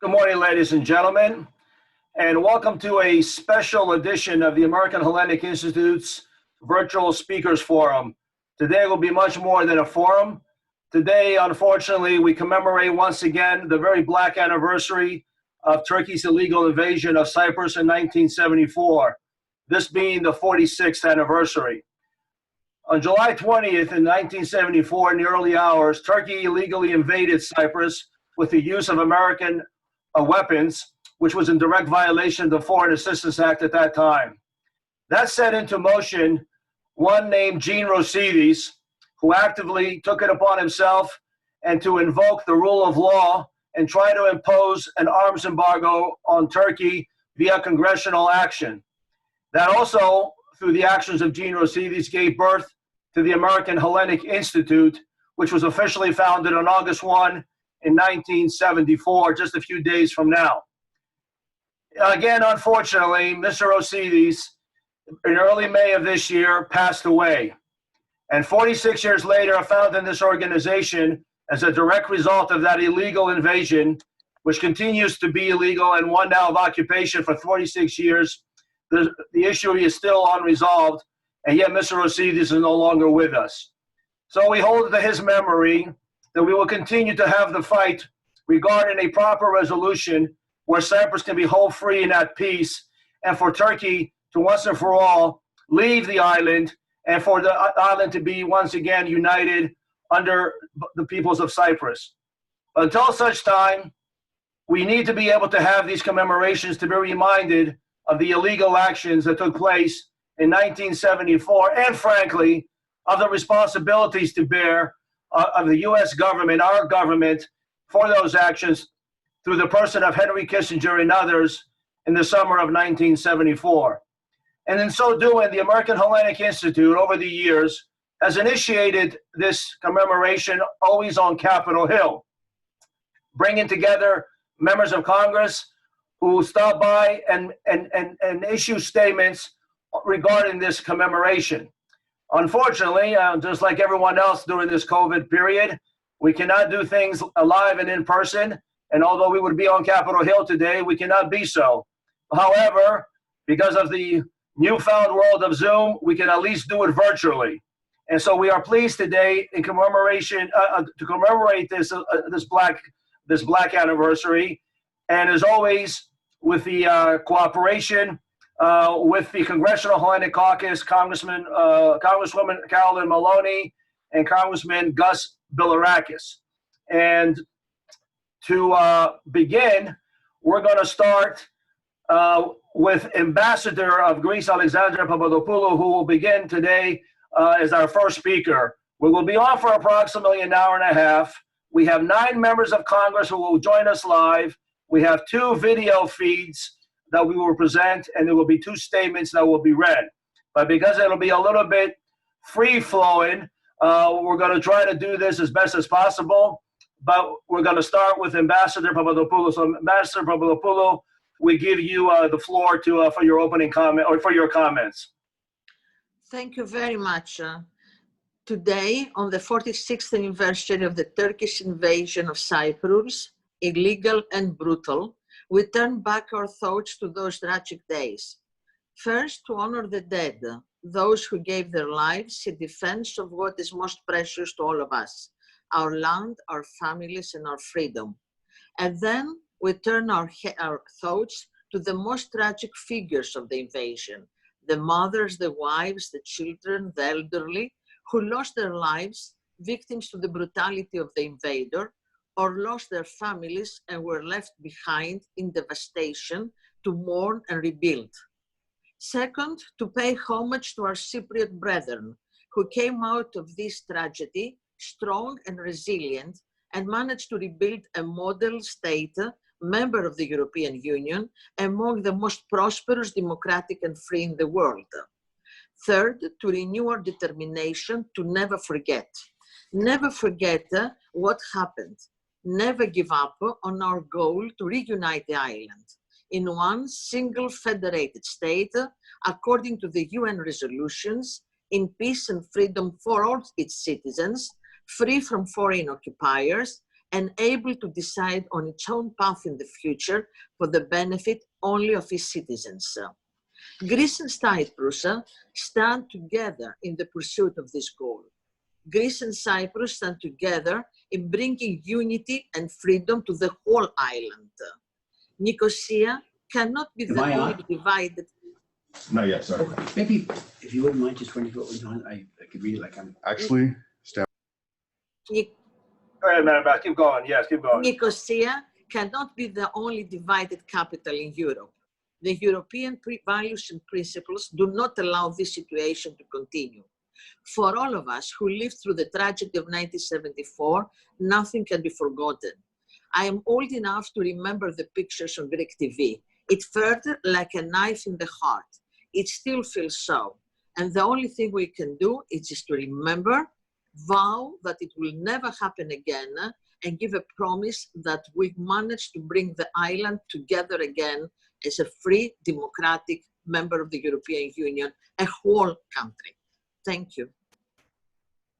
Good morning, ladies and gentlemen, and welcome to a special edition of the American Hellenic Institute's Virtual Speakers Forum. Today will be much more than a forum. Today, unfortunately, we commemorate once again the very black anniversary of Turkey's illegal invasion of Cyprus in 1974, this being the 46th anniversary. On July 20th in 1974, in the early hours, Turkey illegally invaded Cyprus with the use of American weapons, which was in direct violation of the Foreign Assistance Act at that time. That set into motion one named Gene Rosides, who actively took it upon himself and to invoke the rule of law and try to impose an arms embargo on Turkey via congressional action. That also, through the actions of Gene Rosides, gave birth to the American Hellenic Institute, which was officially founded on August 1 in 1974, just a few days from now. Again, unfortunately, Mr. Rosides, in early May of this year, passed away. And 46 years later, founded this organization as a direct result of that illegal invasion, which continues to be illegal and one now of occupation for 46 years. The issue is still unresolved, and yet Mr. Rosides is no longer with us. So we hold to his memory that we will continue to have the fight regarding a proper resolution where Cyprus can be whole, free, and at peace, and for Turkey to once and for all leave the island, and for the island to be once again united under the peoples of Cyprus. Until such time, we need to be able to have these commemorations to be reminded of the illegal actions that took place in 1974, and frankly, of the responsibilities to bear of the U.S. government, our government, for those actions through the person of Henry Kissinger and others in the summer of 1974. And in so doing, the American Hellenic Institute over the years has initiated this commemoration always on Capitol Hill, bringing together members of Congress who stop by and issue statements regarding this commemoration. Unfortunately, just like everyone else during this COVID period, we cannot do things live and in person. And although we would be on Capitol Hill today, we cannot be so. However, because of the newfound world of Zoom, we can at least do it virtually. And so we are pleased today in commemoration to commemorate this black anniversary. And as always, with the cooperation with the Congressional Hellenic Caucus, Congresswoman Carolyn Maloney and Congressman Gus Bilirakis. And to begin, we're going to start with Ambassador of Greece, Alexandra Papadopoulou, who will begin today as our first speaker. We will be on for approximately an hour and a half. We have 9 members of Congress who will join us live. We have 2 video feeds that we will present, and there will be 2 statements that will be read. But because it'll be a little bit free-flowing, we're going to try to do this as best as possible. But we're going to start with Ambassador Papadopoulou. So, Ambassador Papadopoulou, we give you the floor to for your opening comment or for your comments. Thank you very much. Today, on the 46th anniversary of the Turkish invasion of Cyprus, illegal and brutal, we turn back our thoughts to those tragic days. First, to honor the dead, those who gave their lives in defense of what is most precious to all of us, our land, our families, and our freedom. And then we turn our thoughts to the most tragic figures of the invasion, the mothers, the wives, the children, the elderly, who lost their lives, victims to the brutality of the invader, or lost their families and were left behind in devastation to mourn and rebuild. Second, to pay homage to our Cypriot brethren who came out of this tragedy strong and resilient and managed to rebuild a model state, member of the European Union, among the most prosperous, democratic, and free in the world. Third, to renew our determination to never forget. Never forget what happened. Never give up on our goal to reunite the island in one single federated state, according to the UN resolutions, in peace and freedom for all its citizens, free from foreign occupiers, and able to decide on its own path in the future for the benefit only of its citizens. Greece and Cyprus stand together in the pursuit of this goal. Greece and Cyprus stand together in bringing unity and freedom to the whole island. Nicosia cannot be the only divided. Not yet, sorry. Okay. Maybe if you wouldn't mind just running through it one time, I could read it like I'm. Actually, staff. Go ahead, Madam Ambassador. Keep going. Yes, keep going. Nicosia cannot be the only divided capital in Europe. The European values and principles do not allow this situation to continue. For all of us who lived through the tragedy of 1974, nothing can be forgotten. I am old enough to remember the pictures on Greek TV. It felt like a knife in the heart. It still feels so. And the only thing we can do is just to remember, vow that it will never happen again, and give a promise that we've managed to bring the island together again as a free, democratic member of the European Union, a whole country. Thank you.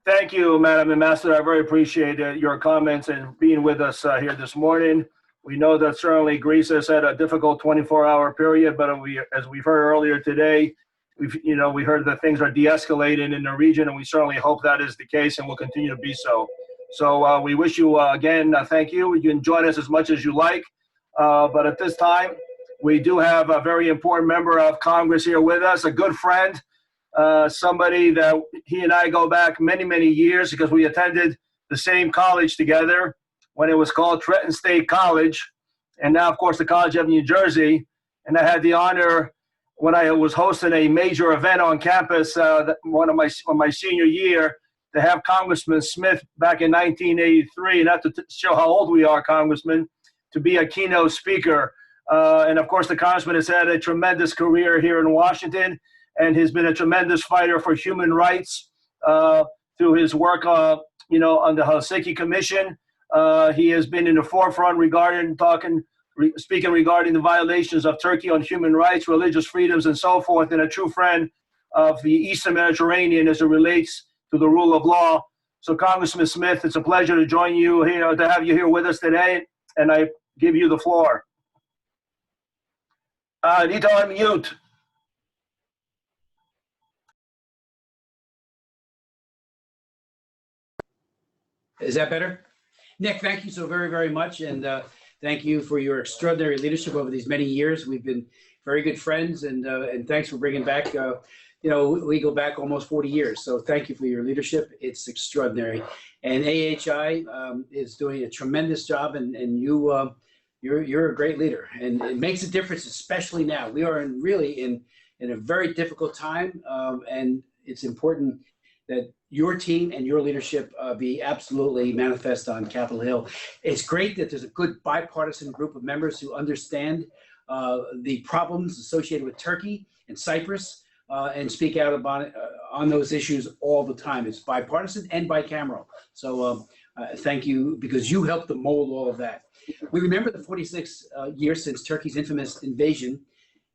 Thank you, Madam Ambassador. I very appreciate your comments and being with us here this morning. We know that certainly Greece has had a difficult 24-hour period, but as we've heard earlier today, we heard that things are de-escalating in the region, and we certainly hope that is the case and will continue to be so. So we wish you, again, thank you. You can join us as much as you like, but at this time, we do have a very important member of Congress here with us, a good friend, somebody that he and I go back many, many years because we attended the same college together when it was called Trenton State College, and now, of course, the College of New Jersey. And I had the honor when I was hosting a major event on campus, on my senior year, to have Congressman Smith back in 1983, not to show how old we are, Congressman, to be a keynote speaker. And of course, the Congressman has had a tremendous career here in Washington, and has been a tremendous fighter for human rights through his work, on the Helsinki Commission. He has been in the forefront speaking regarding the violations of Turkey on human rights, religious freedoms, and so forth, and a true friend of the Eastern Mediterranean as it relates to the rule of law. So, Congressman Smith, it's a pleasure to join you here, to have you here with us today, and I give you the floor. I need to unmute. Is that better? Nick, thank you so very, very much. And thank you for your extraordinary leadership over these many years. We've been very good friends, and thanks for bringing back, we go back almost 40 years. So thank you for your leadership. It's extraordinary. And AHI is doing a tremendous job, and you're a great leader. And it makes a difference, especially now. We are really in a very difficult time, and it's important that your team and your leadership be absolutely manifest on Capitol Hill. It's great that there's a good bipartisan group of members who understand the problems associated with Turkey and Cyprus and speak out about on those issues all the time. It's bipartisan and bicameral. So thank you, because you helped to mold all of that. We remember the 46 years since Turkey's infamous invasion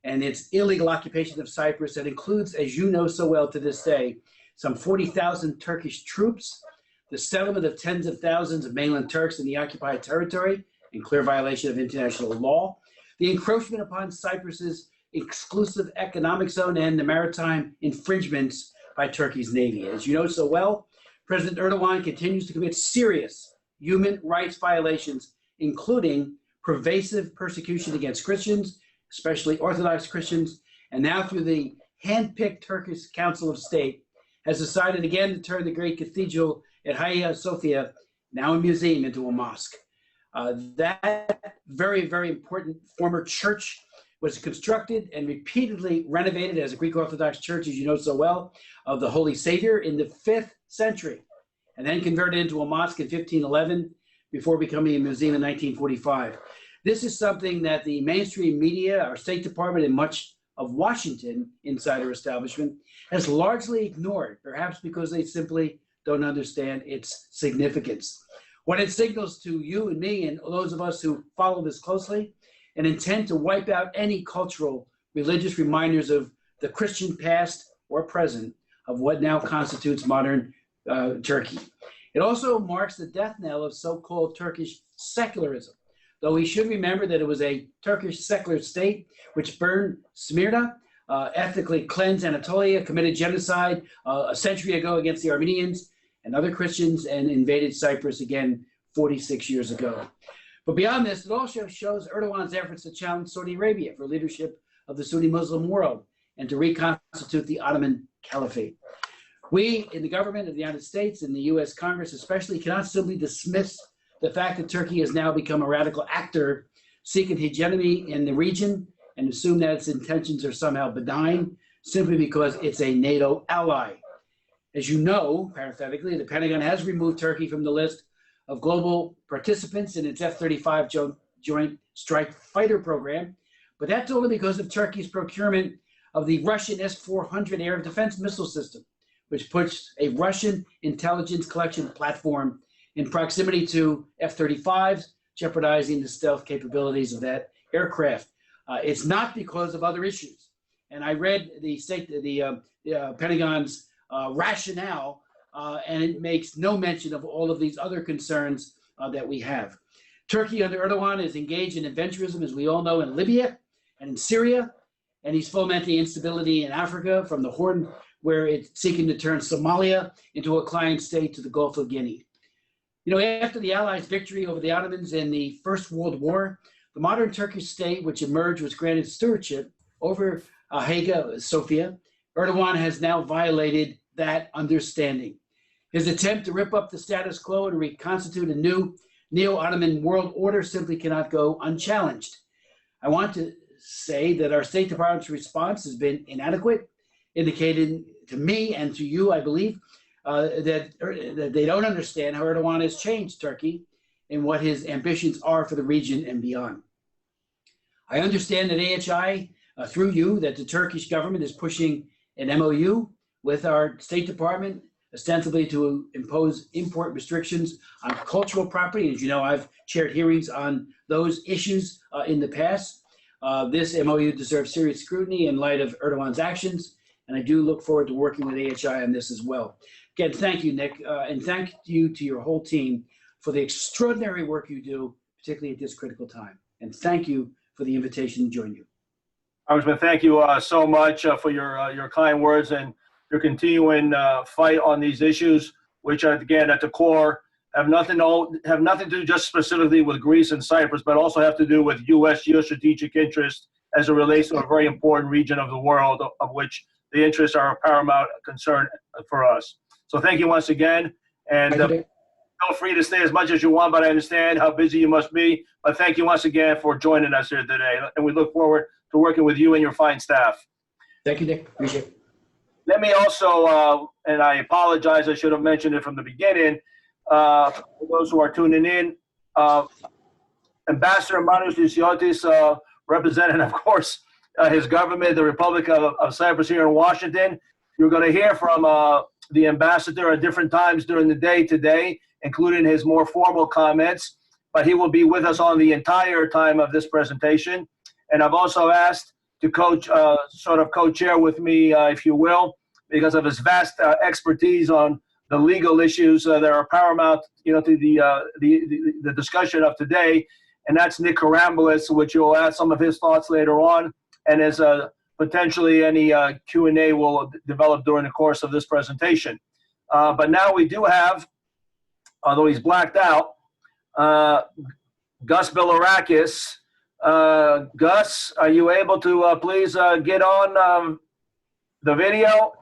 and its illegal occupation of Cyprus that includes, as you know so well to this day, some 40,000 Turkish troops, the settlement of tens of thousands of mainland Turks in the occupied territory in clear violation of international law, the encroachment upon Cyprus's exclusive economic zone, and the maritime infringements by Turkey's navy. As you know so well, President Erdogan continues to commit serious human rights violations, including pervasive persecution against Christians, especially Orthodox Christians, and now through the hand-picked Turkish Council of State, has decided again to turn the great cathedral at Hagia Sophia, now a museum, into a mosque. That very, very important former church was constructed and repeatedly renovated as a Greek Orthodox church, as you know so well, of the Holy Savior in the 5th century, and then converted into a mosque in 1511 before becoming a museum in 1945. This is something that the mainstream media, our State Department, and much of Washington insider establishment has largely ignored, perhaps because they simply don't understand its significance. What it signals to you and me and those of us who follow this closely, an intent to wipe out any cultural, religious reminders of the Christian past or present of what now constitutes modern Turkey. It also marks the death knell of so-called Turkish secularism, though we should remember that it was a Turkish secular state which burned Smyrna, ethnically cleansed Anatolia, committed genocide a century ago against the Armenians and other Christians, and invaded Cyprus again 46 years ago. But beyond this, it also shows Erdogan's efforts to challenge Saudi Arabia for leadership of the Sunni Muslim world and to reconstitute the Ottoman Caliphate. We in the government of the United States and the U.S. Congress especially cannot simply dismiss the fact that Turkey has now become a radical actor seeking hegemony in the region and assume that its intentions are somehow benign simply because it's a NATO ally. As you know, parenthetically, the Pentagon has removed Turkey from the list of global participants in its F-35 Joint Strike Fighter program, but that's only because of Turkey's procurement of the Russian S-400 air defense missile system, which puts a Russian intelligence collection platform in proximity to F-35s, jeopardizing the stealth capabilities of that aircraft. It's not because of other issues. And I read the Pentagon's rationale, and it makes no mention of all of these other concerns that we have. Turkey under Erdogan is engaged in adventurism, as we all know, in Libya and in Syria, and he's fomenting instability in Africa from the Horn, where it's seeking to turn Somalia into a client state to the Gulf of Guinea. You know, after the Allies' victory over the Ottomans in the First World War, the modern Turkish state, which emerged, was granted stewardship over Hagia Sophia. Erdogan has now violated that understanding. His attempt to rip up the status quo and reconstitute a new neo-Ottoman world order simply cannot go unchallenged. I want to say that our State Department's response has been inadequate, indicating to me and to you, I believe, that they don't understand how Erdogan has changed Turkey and what his ambitions are for the region and beyond. I understand that AHI, through you, that the Turkish government is pushing an MOU with our State Department, ostensibly to impose import restrictions on cultural property. As you know, I've chaired hearings on those issues in the past. This MOU deserves serious scrutiny in light of Erdogan's actions, and I do look forward to working with AHI on this as well. Again, thank you, Nick, and thank you to your whole team for the extraordinary work you do, particularly at this critical time. And thank you for the invitation to join you. Congressman, thank you so much for your kind words and your continuing fight on these issues, which are, again, at the core, have nothing to do just specifically with Greece and Cyprus, but also have to do with U.S. geostrategic interest as it relates to a very important region of the world, of which the interests are a paramount concern for us. So thank you once again, and feel free to stay as much as you want, but I understand how busy you must be. But thank you once again for joining us here today, and we look forward to working with you and your fine staff. Thank you, Nick. Appreciate it. Let me also, and I apologize, I should have mentioned it from the beginning, for those who are tuning in, Ambassador Manos Lysiotis, representing, of course, his government, the Republic of Cyprus here in Washington. You're going to hear from the ambassador at different times during the day today, including his more formal comments, but he will be with us on the entire time of this presentation. And I've also asked to co-chair with me, if you will, because of his vast expertise on the legal issues that are paramount, to the discussion of today, and that's Nick Karamboulos, which you'll add some of his thoughts later on, and as potentially any Q&A will develop during the course of this presentation. But now we do have, although he's blacked out, Gus Bilirakis. Gus, are you able to please get on the video?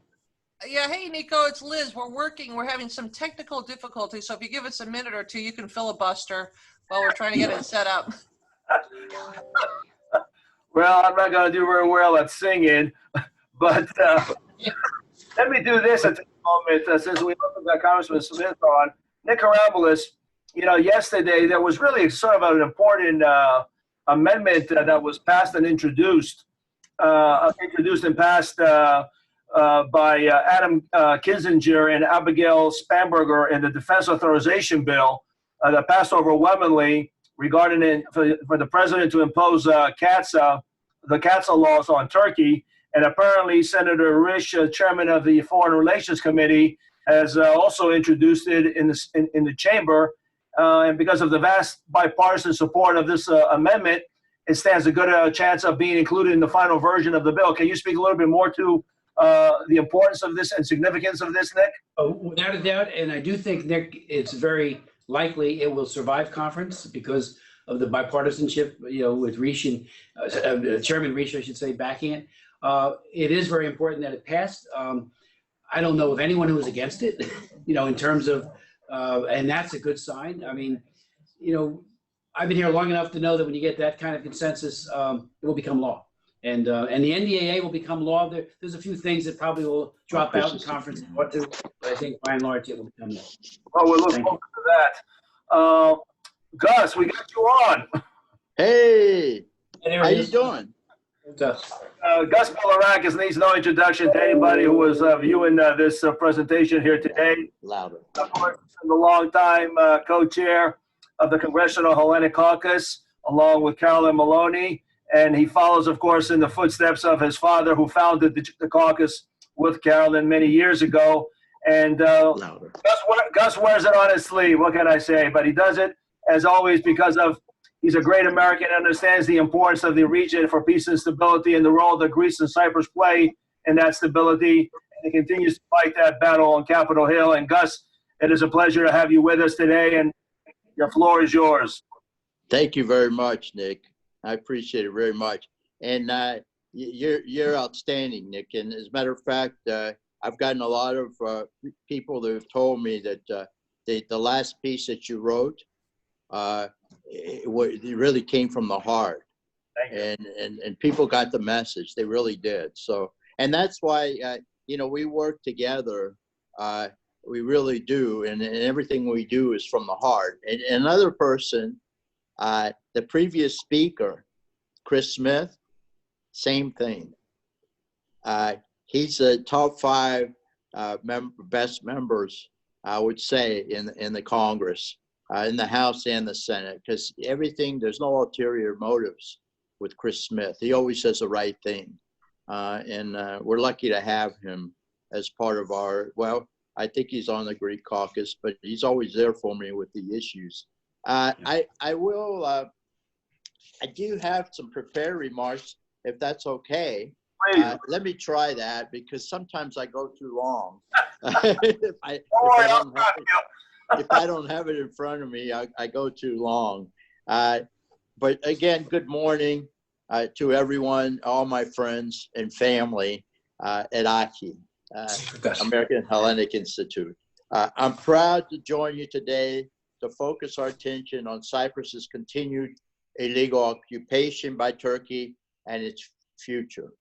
Yeah, hey, Nico, it's Liz. We're working. We're having some technical difficulties, so if you give us a minute or two, you can filibuster while we're trying to get it set up. Well, I'm not going to do very well at singing, but let me do this at this moment, since we got Congressman Smith on. Nick Karamboulos, yesterday there was really sort of an important amendment that was passed and introduced and passed by Adam Kinzinger and Abigail Spanberger in the Defense Authorization Bill that passed overwhelmingly regarding for the president to impose the CATSA laws on Turkey. And apparently Senator Risch, chairman of the Foreign Relations Committee, has also introduced it in the chamber. And because of the vast bipartisan support of this amendment, it stands a good chance of being included in the final version of the bill. Can you speak a little bit more to the importance of this and significance of this, Nick? Oh, without a doubt, and I do think, Nick, it's very likely it will survive conference because of the bipartisanship, with Risch and Chairman Risch, I should say, backing it. It is very important that it passed. I don't know of anyone who was against it, in terms of, and that's a good sign. I mean, I've been here long enough to know that when you get that kind of consensus, it will become law. And the NDAA will become law. There's a few things that probably will drop out in conference, but I think by and large it will become law. Well, we're looking forward to that. Gus, we got you on. Hey, And how you doing? Gus Polarakis needs no introduction to anybody who was viewing this presentation here today. Louder. Of course, the longtime co-chair of the Congressional Hellenic Caucus, along with Carolyn Maloney. And he follows, of course, in the footsteps of his father, who founded the caucus with Carolyn many years ago. And Gus wears it on his sleeve. What can I say? But he does it, as always, because he's a great American, understands the importance of the region for peace and stability and the role that Greece and Cyprus play in that stability. And he continues to fight that battle on Capitol Hill. And Gus, it is a pleasure to have you with us today, and your floor is yours. Thank you very much, Nick. I appreciate it very much. And you're outstanding, Nick. And as a matter of fact, I've gotten a lot of people that have told me that the last piece that you wrote, it really came from the heart. And people got the message. They really did. So, and that's why, we work together. We really do. And everything we do is from the heart. And another person, the previous speaker, Chris Smith, same thing. He's the top 5 best members, I would say, in the Congress, in the House and the Senate, because there's no ulterior motives with Chris Smith. He always says the right thing. And we're lucky to have him as part of I think he's on the Greek caucus, but he's always there for me with the issues. I do have some prepared remarks, if that's okay. Let me try that, because sometimes I go too long. If I don't have it in front of me, I go too long. But again, good morning to everyone, all my friends and family at AHI, American Hellenic Institute. I'm proud to join you today to focus our attention on Cyprus's continued illegal occupation by Turkey and its future.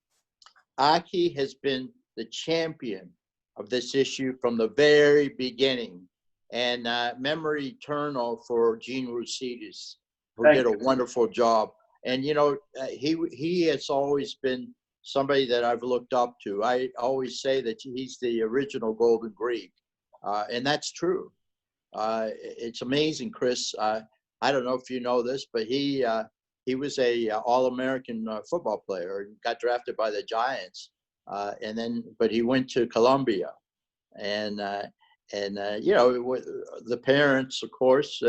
AHI has been the champion of this issue from the very beginning, and memory eternal for Gene Roussidis, who did a wonderful job. And he has always been somebody that I've looked up to. I always say that he's the original Golden Greek, and that's true. It's amazing, Chris. I don't know if you know this, but he was a All-American football player and got drafted by the Giants, but he went to Columbia, and the parents, of course,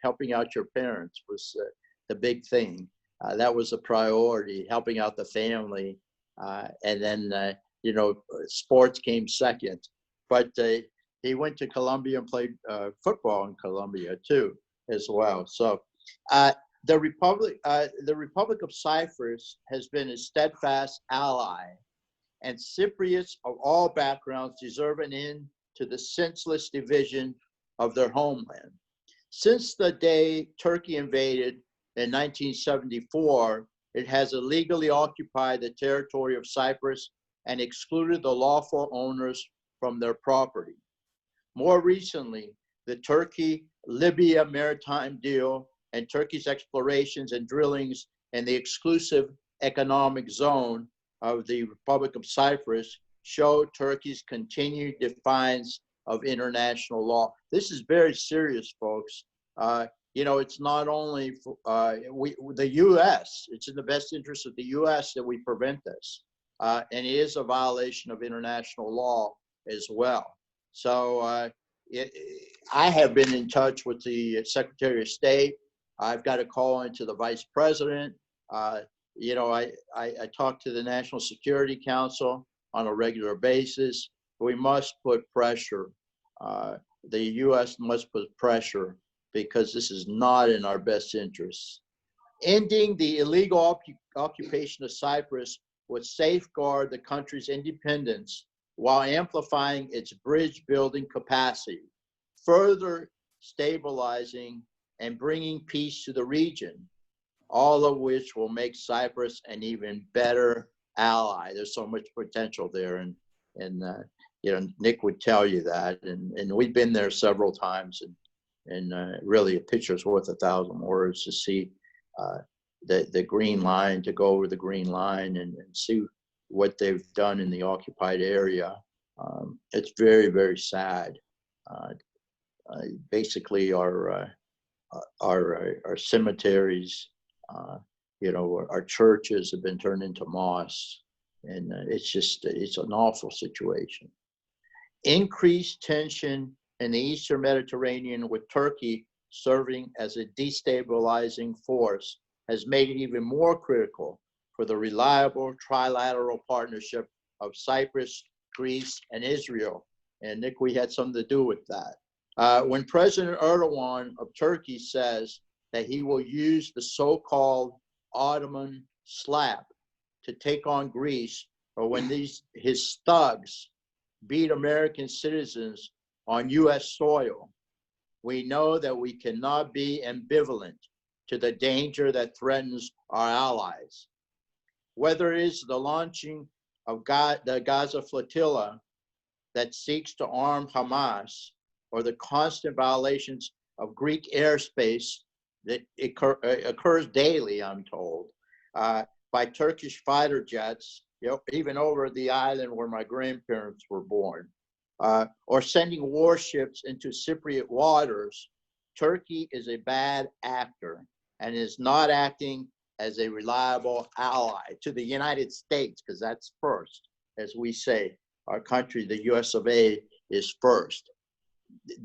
helping out your parents was the big thing. That was a priority, helping out the family, and then sports came second. But he went to Columbia and played football in Columbia too, as well. So the Republic of Cyprus has been a steadfast ally, and Cypriots of all backgrounds deserve an end to the senseless division of their homeland. Since the day Turkey invaded in 1974, it has illegally occupied the territory of Cyprus and excluded the lawful owners from their property. More recently, the Turkey-Libya maritime deal and Turkey's explorations and drillings in the exclusive economic zone of the Republic of Cyprus show Turkey's continued defiance of international law. This is very serious, folks. It's not only the U.S., it's in the best interest of the U.S. that we prevent this. And it is a violation of international law as well. So I have been in touch with the Secretary of State. I've got a call into the Vice President. You know, I talk to the National Security Council on a regular basis. We must put pressure. The U.S. must put pressure because this is not in our best interests. Ending the illegal occupation of Cyprus would safeguard the country's independence while amplifying its bridge building capacity, further stabilizing and bringing peace to the region, all of which will make Cyprus an even better ally. There's so much potential there, and you know, Nick would tell you that, and we've been there several times, and really a picture's worth 1,000 words to see the green line, to go over the green line and see what they've done in the occupied area. It's very, very sad. Basically, our cemeteries, you know, our churches have been turned into mosques, and it's an awful situation. Increased tension in the Eastern Mediterranean, with Turkey serving as a destabilizing force, has made it even more critical for the reliable trilateral partnership of Cyprus, Greece, and Israel. And Nick, we had something to do with that. When President Erdogan of Turkey says that he will use the so-called Ottoman slap to take on Greece, or when his thugs beat American citizens on U.S. soil, we know that we cannot be ambivalent to the danger that threatens our allies. Whether it is the launching of the Gaza flotilla that seeks to arm Hamas, or the constant violations of Greek airspace that occurs daily, I'm told, by Turkish fighter jets, you know, even over the island where my grandparents were born, or sending warships into Cypriot waters, Turkey is a bad actor and is not acting as a reliable ally to the United States, because that's first, as we say, our country, the US of A, is first.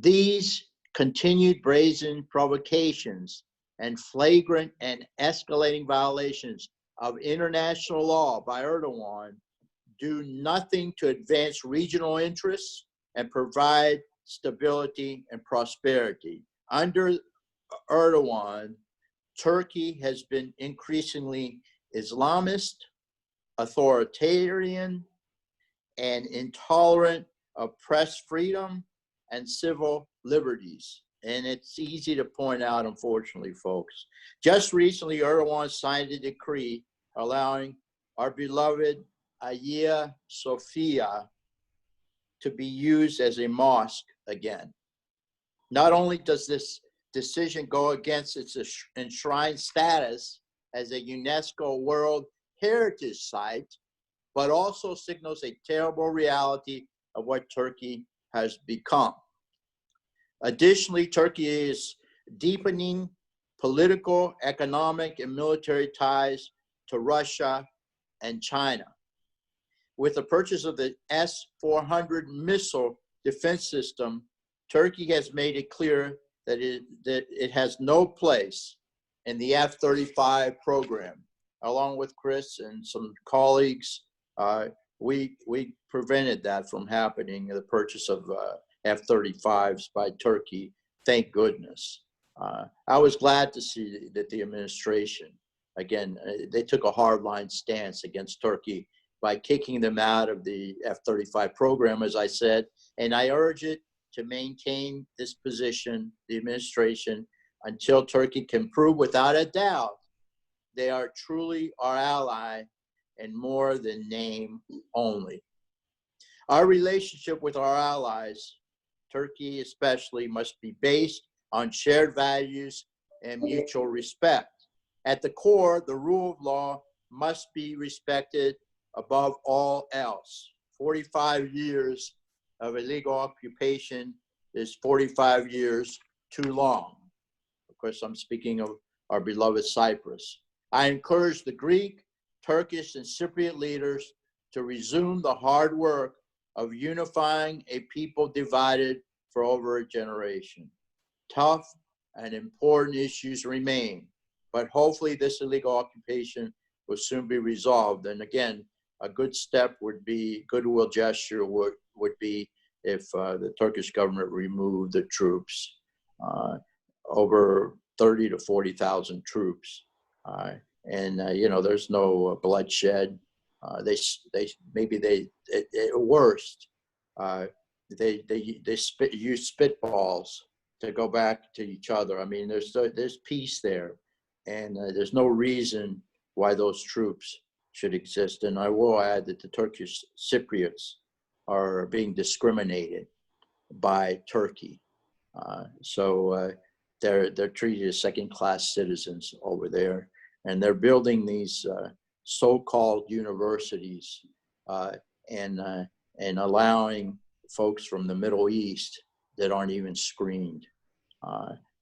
These continued brazen provocations and flagrant and escalating violations of international law by Erdogan do nothing to advance regional interests and provide stability and prosperity. Under Erdogan, Turkey has been increasingly Islamist, authoritarian, and intolerant of press freedom and civil liberties. And it's easy to point out, unfortunately, folks. Just recently, Erdogan signed a decree allowing our beloved Hagia Sophia to be used as a mosque again. Not only does this decision go against its enshrined status as a UNESCO World Heritage Site, but also signals a terrible reality of what Turkey has become. Additionally, Turkey is deepening political, economic, and military ties to Russia and China. With the purchase of the S-400 missile defense system, Turkey has made it clear that it has no place in the F-35 program. Along with Crist and some colleagues, we prevented that from happening, the purchase of F-35s by Turkey, thank goodness. I was glad to see that the administration, again, they took a hardline stance against Turkey by kicking them out of the F-35 program, as I said, and I urge it to maintain this position, the administration, until Turkey can prove without a doubt they are truly our ally and more than name only. Our relationship with our allies, Turkey especially, must be based on shared values and mutual respect. At the core, the rule of law must be respected above all else. 45 years of illegal occupation is 45 years too long. Of course, I'm speaking of our beloved Cyprus. I encourage the Greek, Turkish, and Cypriot leaders to resume the hard work of unifying a people divided for over a generation. Tough and important issues remain, but hopefully this illegal occupation will soon be resolved. And again, a good step would be, goodwill gesture would be if the Turkish government removed the troops, over 30 to 40,000 troops. You know, there's no bloodshed. At worst, they use spitballs to go back to each other. I mean, there's peace there, and there's no reason why those troops should exist. And I will add that the Turkish Cypriots are being discriminated by Turkey, so they're treated as second-class citizens over there, and they're building these so-called universities and allowing folks from the Middle East that aren't even screened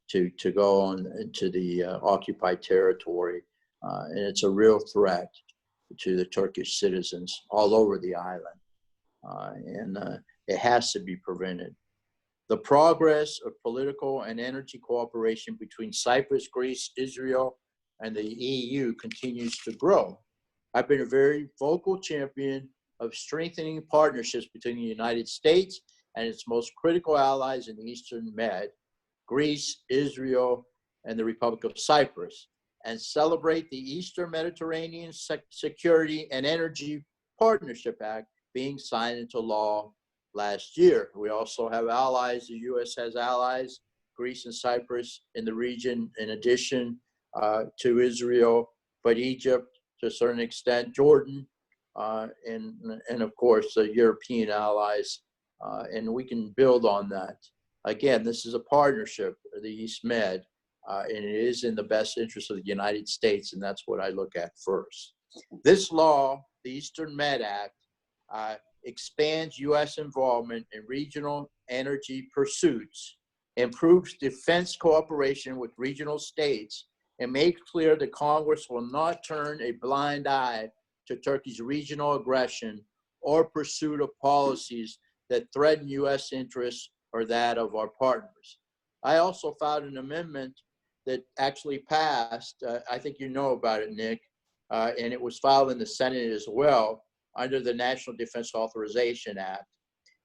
to go on into the occupied territory. And it's a real threat to the Turkish citizens all over the island. And it has to be prevented. The progress of political and energy cooperation between Cyprus, Greece, Israel, and the EU continues to grow. I've been a very vocal champion of strengthening partnerships between the United States and its most critical allies in the Eastern Med, Greece, Israel, and the Republic of Cyprus, and celebrate the Eastern Mediterranean Security and Energy Partnership Act being signed into law last year. We also have allies. The U.S. has allies, Greece and Cyprus in the region, in addition to Israel, but Egypt to a certain extent, Jordan, and of course the European allies, and we can build on that. Again, this is a partnership, the East Med, and it is in the best interest of the United States, and that's what I look at first. This law, the Eastern Med Act, expands U.S. involvement in regional energy pursuits, improves defense cooperation with regional states, and makes clear that Congress will not turn a blind eye to Turkey's regional aggression or pursuit of policies that threaten U.S. interests or that of our partners. I also filed an amendment that actually passed. I think you know about it, Nick, and it was filed in the Senate as well under the National Defense Authorization Act.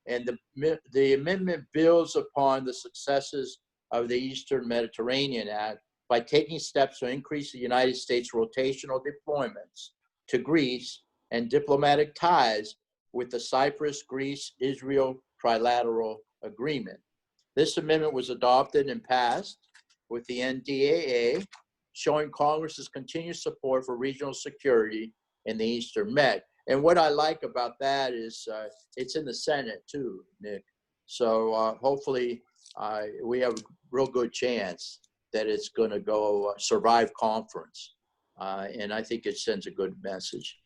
And the amendment builds upon the successes of the Eastern Mediterranean Act by taking steps to increase the United States' rotational deployments to Greece and diplomatic ties with the Cyprus-Greece-Israel trilateral agreement. This amendment was adopted and passed with the NDAA, showing Congress's continued support for regional security in the Eastern Med. And what I like about that is it's in the Senate too, Nick. So hopefully we have a real good chance that it's going to go survive conference. And I think it sends a good message.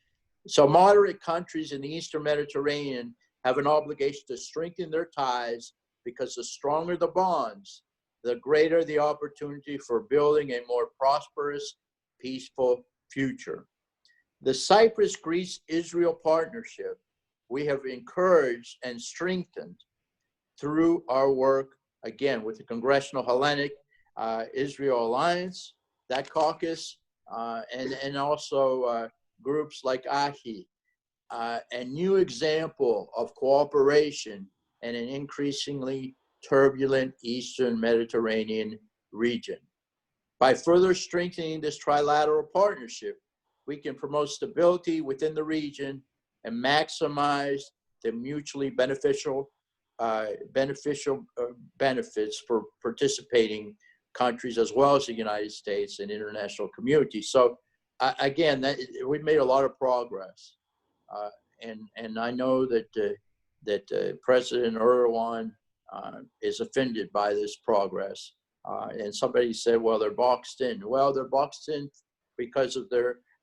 So moderate countries in the Eastern Mediterranean have an obligation to strengthen their ties, because the stronger the bonds, the greater the opportunity for building a more prosperous, peaceful future. The Cyprus-Greece-Israel partnership we have encouraged and strengthened through our work, again, with the Congressional Hellenic Israel Alliance, that caucus, and also groups like AHI, a new example of cooperation in an increasingly turbulent Eastern Mediterranean region. By further strengthening this trilateral partnership, we can promote stability within the region and maximize the mutually beneficial benefits for participating countries, as well as the United States and international community. So again, we've made a lot of progress. And I know that President Erdogan is offended by this progress. And somebody said, well, they're boxed in. Well, they're boxed in because of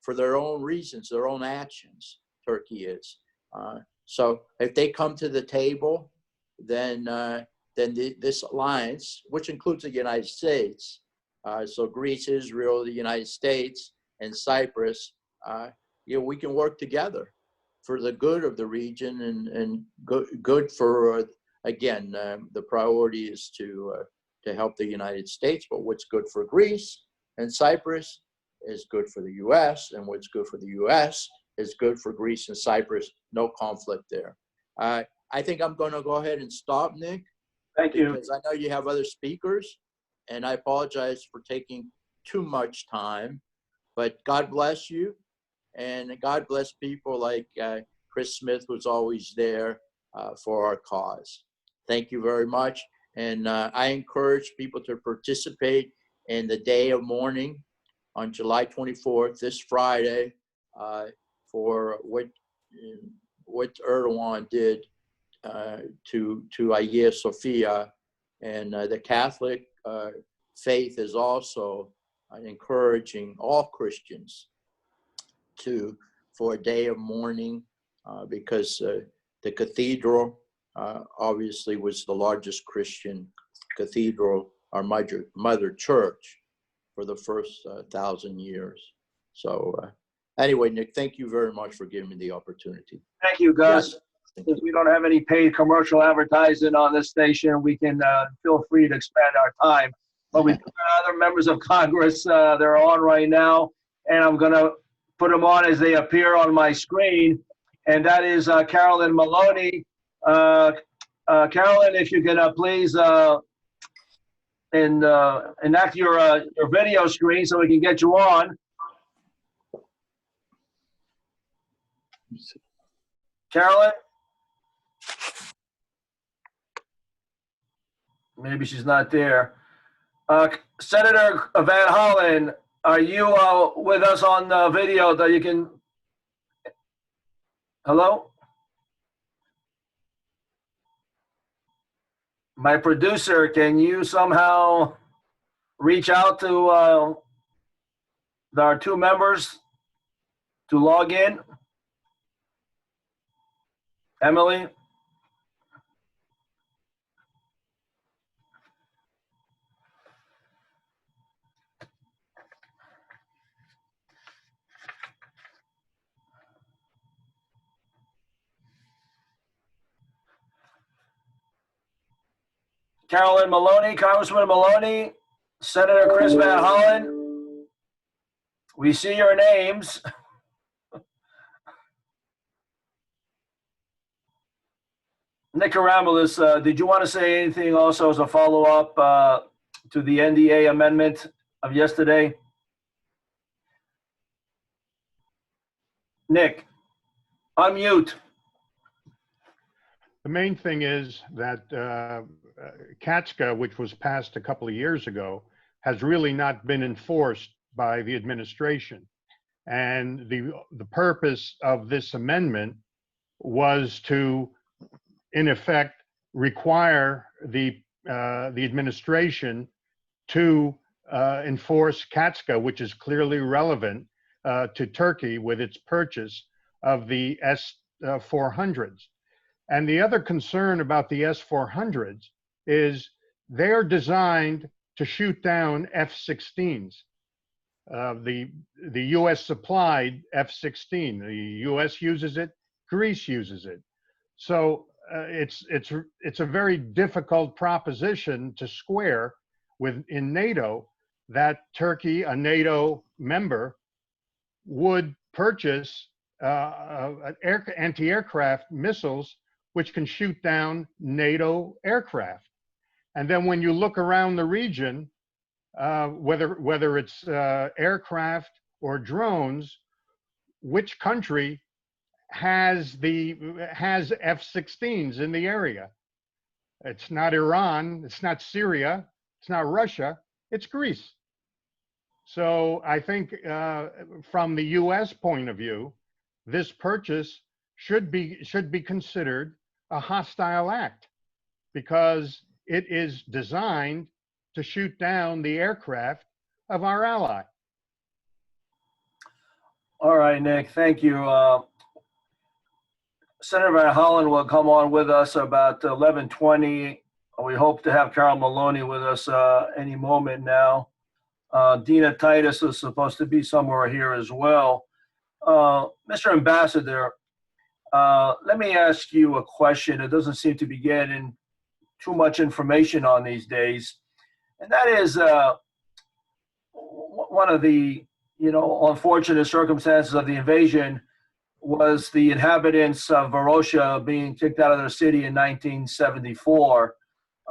for their own reasons, their own actions, Turkey is. So if they come to the table, then this alliance, which includes the United States, so Greece, Israel, the United States, and Cyprus, we can work together for the good of the region and good for, again, the priority is to help the United States, but what's good for Greece and Cyprus is good for the US, and what's good for the US is good for Greece and Cyprus. No conflict there. I think I'm going to go ahead and stop, Nick. Thank you. Because I know you have other speakers, and I apologize for taking too much time, but God bless you, and God bless people like Chris Smith, who's always there for our cause. Thank you very much, and I encourage people to participate in the day of mourning on July 24th, this Friday, for what Erdogan did to Hagia Sophia, and the Catholic faith is also encouraging all Christians for a day of mourning because the cathedral obviously was the largest Christian cathedral, our mother church, for the first 1,000 years. So anyway, Nick, thank you very much for giving me the opportunity. Thank you, Gus. Since we don't have any paid commercial advertising on this station, we can feel free to expand our time. But we've got other members of Congress that are on right now, and I'm going to put them on as they appear on my screen. And that is Carolyn Maloney. Carolyn, if you can please enact your video screen so we can get you on. Carolyn? Maybe she's not there. Senator Van Hollen, are you with us on video that you can? Hello? My producer, can you somehow reach out to our two members to log in? Emily? Carolyn Maloney, Congressman Maloney, Senator Chris Van Hollen. We see your names. Nick Karamoulis, did you want to say anything also as a follow-up to the NDA amendment of yesterday? Nick, unmute. The main thing is that CATSCA, which was passed a couple of years ago, has really not been enforced by the administration. And the purpose of this amendment was to, in effect, require the administration to enforce CATSCA, which is clearly relevant to Turkey with its purchase of the S-400s. And the other concern about the S-400s is they are designed to shoot down F-16s. The U.S. supplied F-16. The U.S. uses it. Greece uses it. So it's a very difficult proposition to square in NATO that Turkey, a NATO member, would purchase anti-aircraft missiles which can shoot down NATO aircraft. And then when you look around the region, whether it's aircraft or drones, which country has F-16s in the area? It's not Iran, it's not Syria, it's not Russia, it's Greece. So I think from the U.S. point of view, this purchase should be considered a hostile act because it is designed to shoot down the aircraft of our ally. All right, Nick, thank you. Senator Van Hollen will come on with us about 11:20. We hope to have Carol Maloney with us any moment now. Dina Titus is supposed to be somewhere here as well. Mr. Ambassador, Let me ask you a question that doesn't seem to be getting too much information on these days, and that is one of the unfortunate circumstances of the invasion was the inhabitants of Varosha being kicked out of their city in 1974,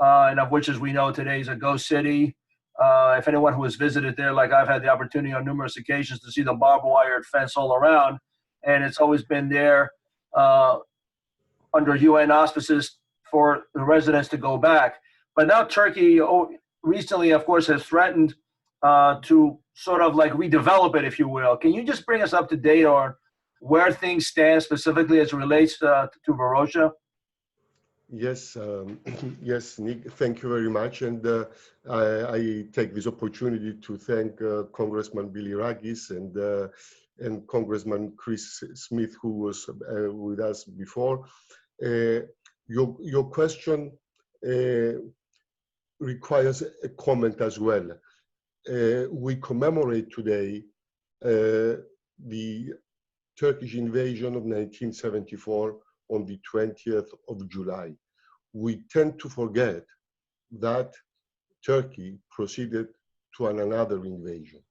and of which, as we know, today is a ghost city. If anyone who has visited there, like I've had the opportunity on numerous occasions to see the barbed wired fence all around, and it's always been there under UN auspices for the residents to go back. But now Turkey recently, of course, has threatened to sort of like redevelop it, if you will. Can you just bring us up to date on where things stand specifically as it relates to Varosha? Yes, yes, Nick, thank you very much. And I take this opportunity to thank Congressman Billy Raggis and Congressman Chris Smith, who was with us before. Your question requires a comment as well. We commemorate today the Turkish invasion of 1974 on the 20th of July. We tend to forget that Turkey proceeded to another invasion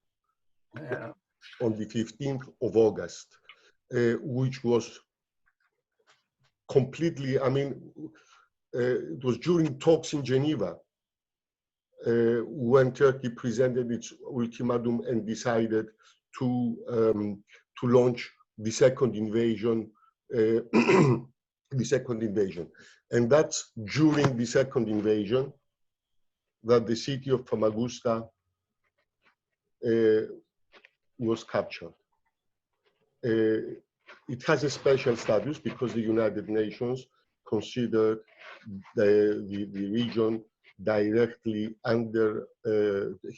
on the 15th of August, which was completely, it was during talks in Geneva when Turkey presented its ultimatum and decided to launch the second invasion. And that's during the second invasion that the city of Famagusta was captured. It has a special status because the United Nations considered the region directly under,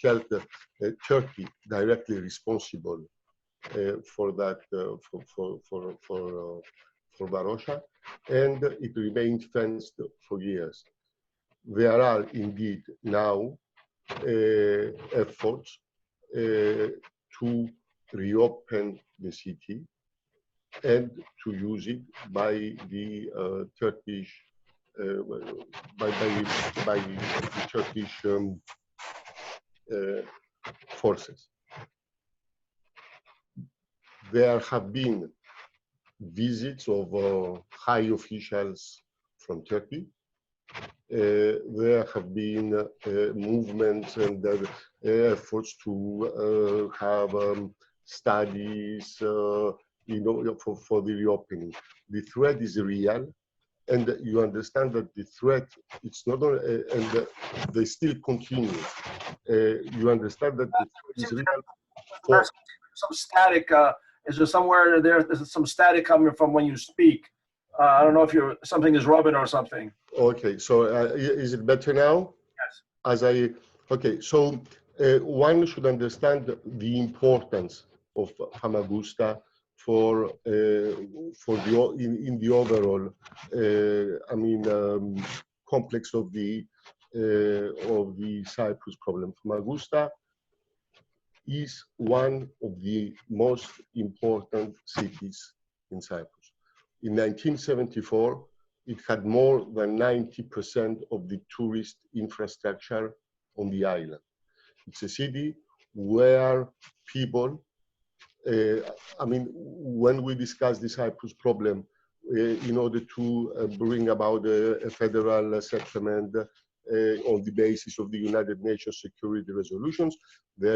held Turkey directly responsible for that, for Varosha, and it remained fenced for years. There are indeed now efforts to reopen the city and to use it by the Turkish by the Turkish forces. There have been visits of high officials from Turkey. There have been movements and efforts to have studies, for the reopening. The threat is real, and you understand that the threat, it's not only, and they still continue. You understand that the threat is real. There's some static. Is there somewhere there's some static coming from when you speak? I don't know if something is rubbing or something. Okay, so is it better now? Yes. Okay, so one should understand the importance of Famagusta for in the overall complex of the Cyprus problem. Famagusta is one of the most important cities in Cyprus. In 1974, it had more than 90% of the tourist infrastructure on the island. It's a city where people, when we discuss the Cyprus problem, in order to bring about a federal settlement on the basis of the United Nations security resolutions, the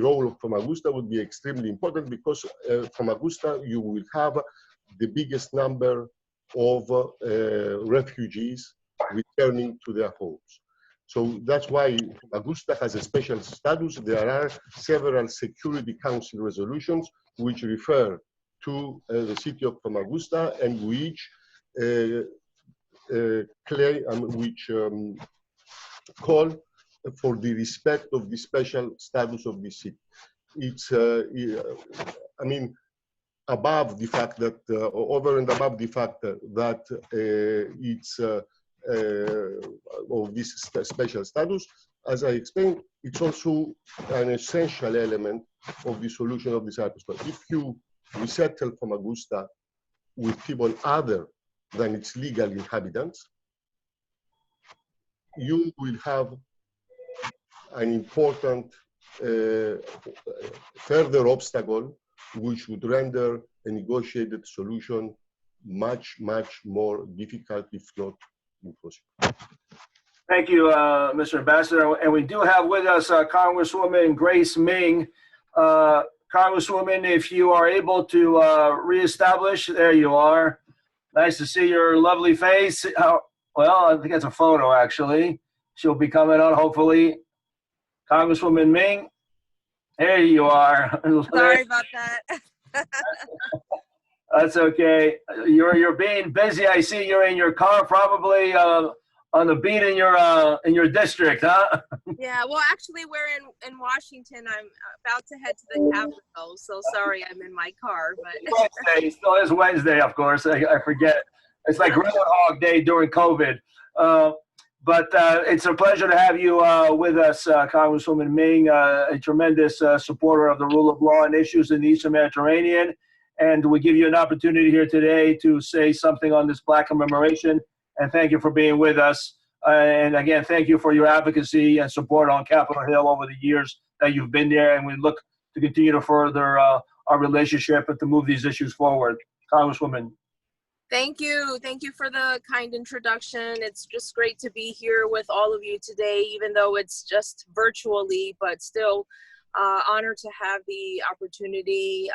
role of Famagusta would be extremely important, because Famagusta, you will have the biggest number of refugees returning to their homes. So that's why Famagusta has a special status. There are several Security Council resolutions which refer to the city of Famagusta and which call for the respect of the special status of the city. It's, above the fact that, over and above the fact that it's of this special status, as I explained, it's also an essential element of the solution of the Cyprus problem. If you resettle Famagusta with people other than its legal inhabitants, you will have an important further obstacle which would render a negotiated solution much, much more difficult, if not impossible. Thank you, Mr. Ambassador. And we do have with us Congresswoman Grace Ming. Congresswoman, if you are able to reestablish, there you are. Nice to see your lovely face. Well, I think that's a photo, actually. She'll be coming on, hopefully. Congresswoman Ming, there you are. Sorry about that. That's okay. You're being busy. I see you're in your car, probably on the beat in your district, huh? Yeah, well, actually, we're in Washington. I'm about to head to the Capitol, so sorry I'm in my car. But Wednesday, it still is Wednesday, of course. I forget. It's like Groundhog Day during COVID. But it's a pleasure to have you with us, Congresswoman Ming, a tremendous supporter of the rule of law and issues in the Eastern Mediterranean. And we give you an opportunity here today to say something on this Black commemoration. And thank you for being with us. And again, thank you for your advocacy and support on Capitol Hill over the years that you've been there. And we look to continue to further our relationship and to move these issues forward. Congresswoman. thank you. Thank you for the kind introduction. It's just great to be here with all of you today, even though it's just virtually, but still honored to have the opportunity.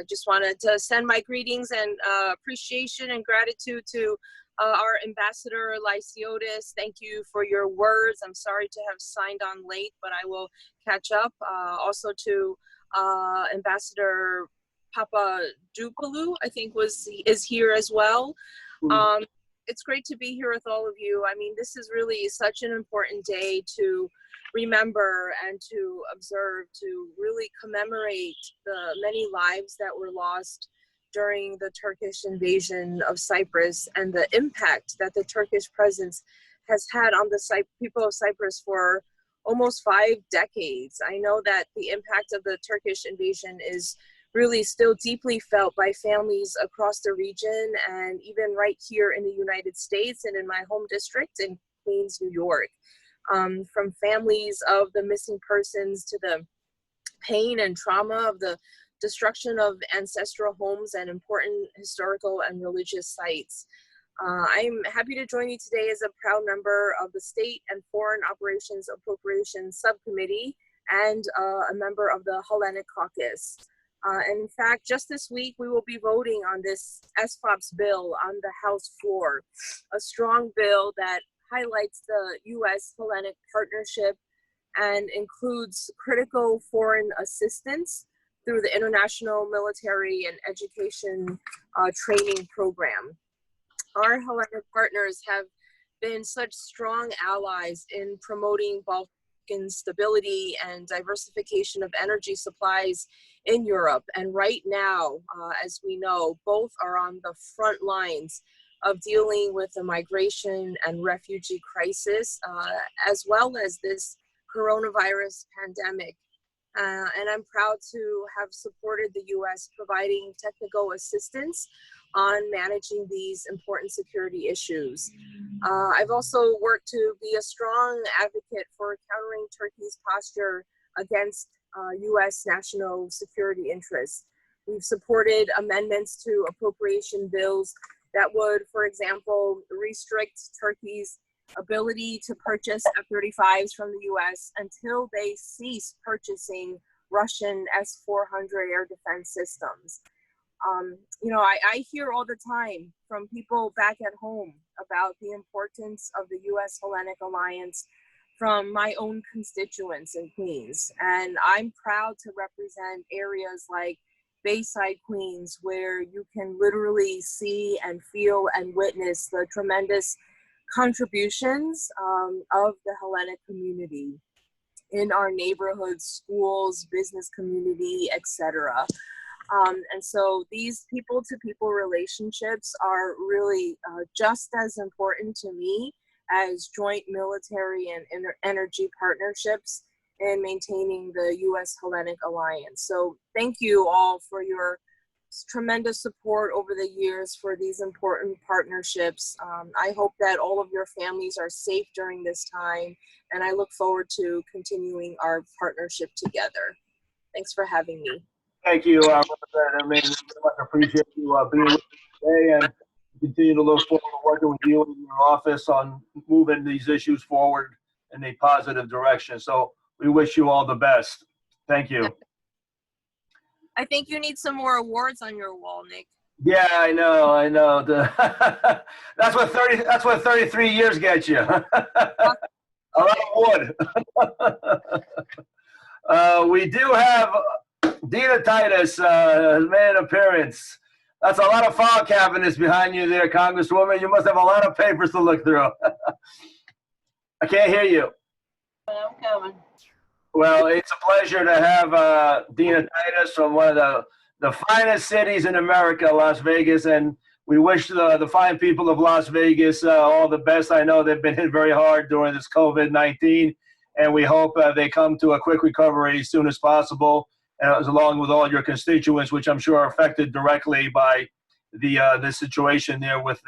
Just wanted to send my greetings and appreciation and gratitude to our Ambassador Lysiotis. Thank you for your words. I'm sorry to have signed on late, but I will catch up. Also to Ambassador Papadopoulou, I think is here as well. It's great to be here with all of you. I mean, this is really such an important day to remember and to observe, to really commemorate the many lives that were lost during the Turkish invasion of Cyprus and the impact that the Turkish presence has had on the people of Cyprus for almost 5 decades. I know that the impact of the Turkish invasion is really still deeply felt by families across the region and even right here in the United States and in my home district in Queens, New York. From families of the missing persons to the pain and trauma of the destruction of ancestral homes and important historical and religious sites. I'm happy to join you today as a proud member of the State and Foreign Operations Appropriations Subcommittee and a member of the Hellenic Caucus. And in fact, just this week, we will be voting on this SFOPS bill on the House floor, a strong bill that highlights the U.S. Hellenic partnership and includes critical foreign assistance through the International Military and Education Training Program. Our Hellenic partners have been such strong allies in promoting Balkan stability and diversification of energy supplies in Europe. And right now, as we know, both are on the front lines of dealing with the migration and refugee crisis, as well as this coronavirus pandemic. And I'm proud to have supported the U.S. providing technical assistance on managing these important security issues. I've also worked to be a strong advocate for countering Turkey's posture against U.S. national security interests. We've supported amendments to appropriation bills that would, for example, restrict Turkey's ability to purchase F-35s from the U.S. until they cease purchasing Russian S-400 air defense systems. You know, I hear all the time from people back at home about the importance of the U.S. Hellenic Alliance from my own constituents in Queens. And I'm proud to represent areas like Bayside, Queens, where you can literally see and feel and witness the tremendous contributions of the Hellenic community in our neighborhoods, schools, business community, etc. And so these people-to-people relationships are really just as important to me as joint military and energy partnerships in maintaining the U.S. Hellenic Alliance. So thank you all for your tremendous support over the years for these important partnerships. I hope that all of your families are safe during this time, and I look forward to continuing our partnership together. Thanks for having me. Thank you, Representative May. We very much appreciate you being with us today, and continue to look forward to working with you in your office on moving these issues forward in a positive direction. So we wish you all the best. Thank you. I think you need some more awards on your wall, Nick. Yeah, I know. That's what 33 years gets you. A lot of wood. We do have Dina Titus has made an appearance. That's a lot of file cabinets behind you there, Congresswoman. You must have a lot of papers to look through. I can't hear you. I'm coming. Well, it's a pleasure to have Dina Titus from one of the finest cities in America, Las Vegas, and we wish the fine people of Las Vegas all the best. I know they've been hit very hard during this COVID-19, and we hope they come to a quick recovery as soon as possible, along with all your constituents, which I'm sure are affected directly by the situation there with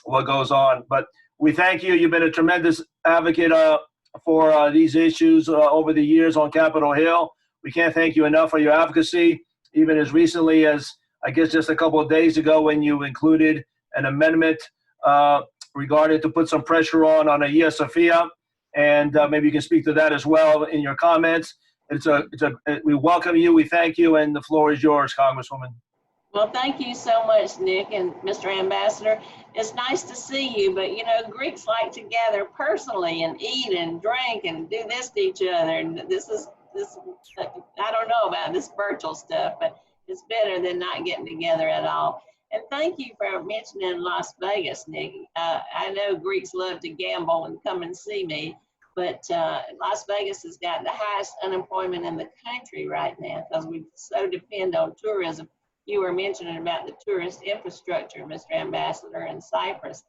what goes on. But we thank you. You've been a tremendous advocate for these issues over the years on Capitol Hill. We can't thank you enough for your advocacy, even as recently as, I guess, just a couple of days ago when you included an amendment regarding to put some pressure on Hagia Sophia. And maybe you can speak to that as well in your comments. We welcome you, we thank you, and the floor is yours, Congresswoman. Well, thank you so much, Nick and Mr. Ambassador. It's nice to see you, but you know, Greeks like to gather personally and eat and drink and do this to each other. And this, I don't know about this virtual stuff, but it's better than not getting together at all. And thank you for mentioning Las Vegas, Nick. I know Greeks love to gamble and come and see me, but Las Vegas has got the highest unemployment in the country right now because we so depend on tourism. You were mentioning about the tourist infrastructure, Mr. Ambassador, in Cyprus.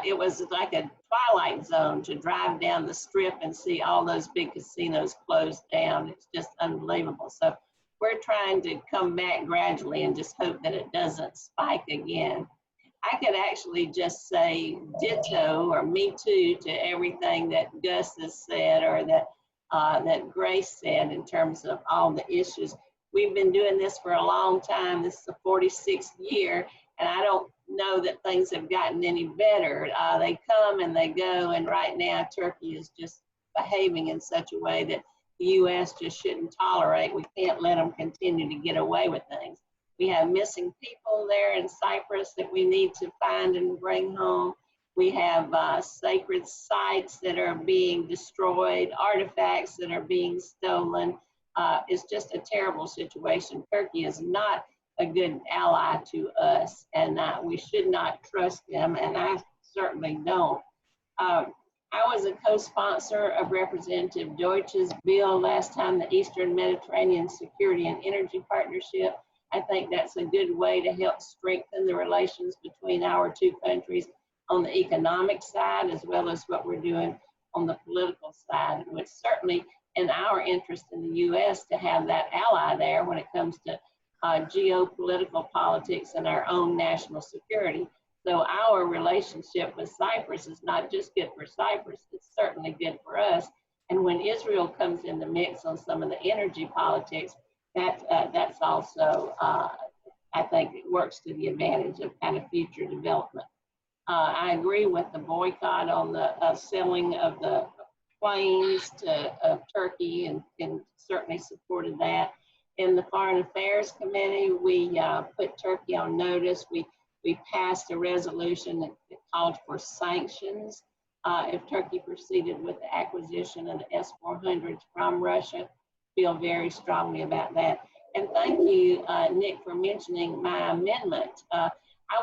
It was like a twilight zone to drive down the strip and see all those big casinos closed down. It's just unbelievable. So we're trying to come back gradually and just hope that it doesn't spike again. I could actually just say ditto or me too to everything that Gus has said or that Grace said in terms of all the issues. We've been doing this for a long time. This is the 46th year, and I don't know that things have gotten any better. They come and they go, and right now Turkey is just behaving in such a way that the U.S. just shouldn't tolerate. We can't let them continue to get away with things. We have missing people there in Cyprus that we need to find and bring home. We have sacred sites that are being destroyed, artifacts that are being stolen. It's just a terrible situation. Turkey is not a good ally to us, and we should not trust them, and I certainly don't. I was a co-sponsor of Representative Deutsch's bill last time, the Eastern Mediterranean Security and Energy Partnership. I think that's a good way to help strengthen the relations between our two countries on the economic side, as well as what we're doing on the political side. And it's certainly in our interest in the U.S. to have that ally there when it comes to geopolitical politics and our own national security. So our relationship with Cyprus is not just good for Cyprus, it's certainly good for us. And when Israel comes in the mix on some of the energy politics, that's also, I think it works to the advantage of kind of future development. I agree with the boycott on the selling of the planes of Turkey and certainly supported that. In the Foreign Affairs Committee, we put Turkey on notice. We passed a resolution that called for sanctions if Turkey proceeded with the acquisition of the S-400s from Russia. Feel very strongly about that. And thank you, Nick, for mentioning my amendment. I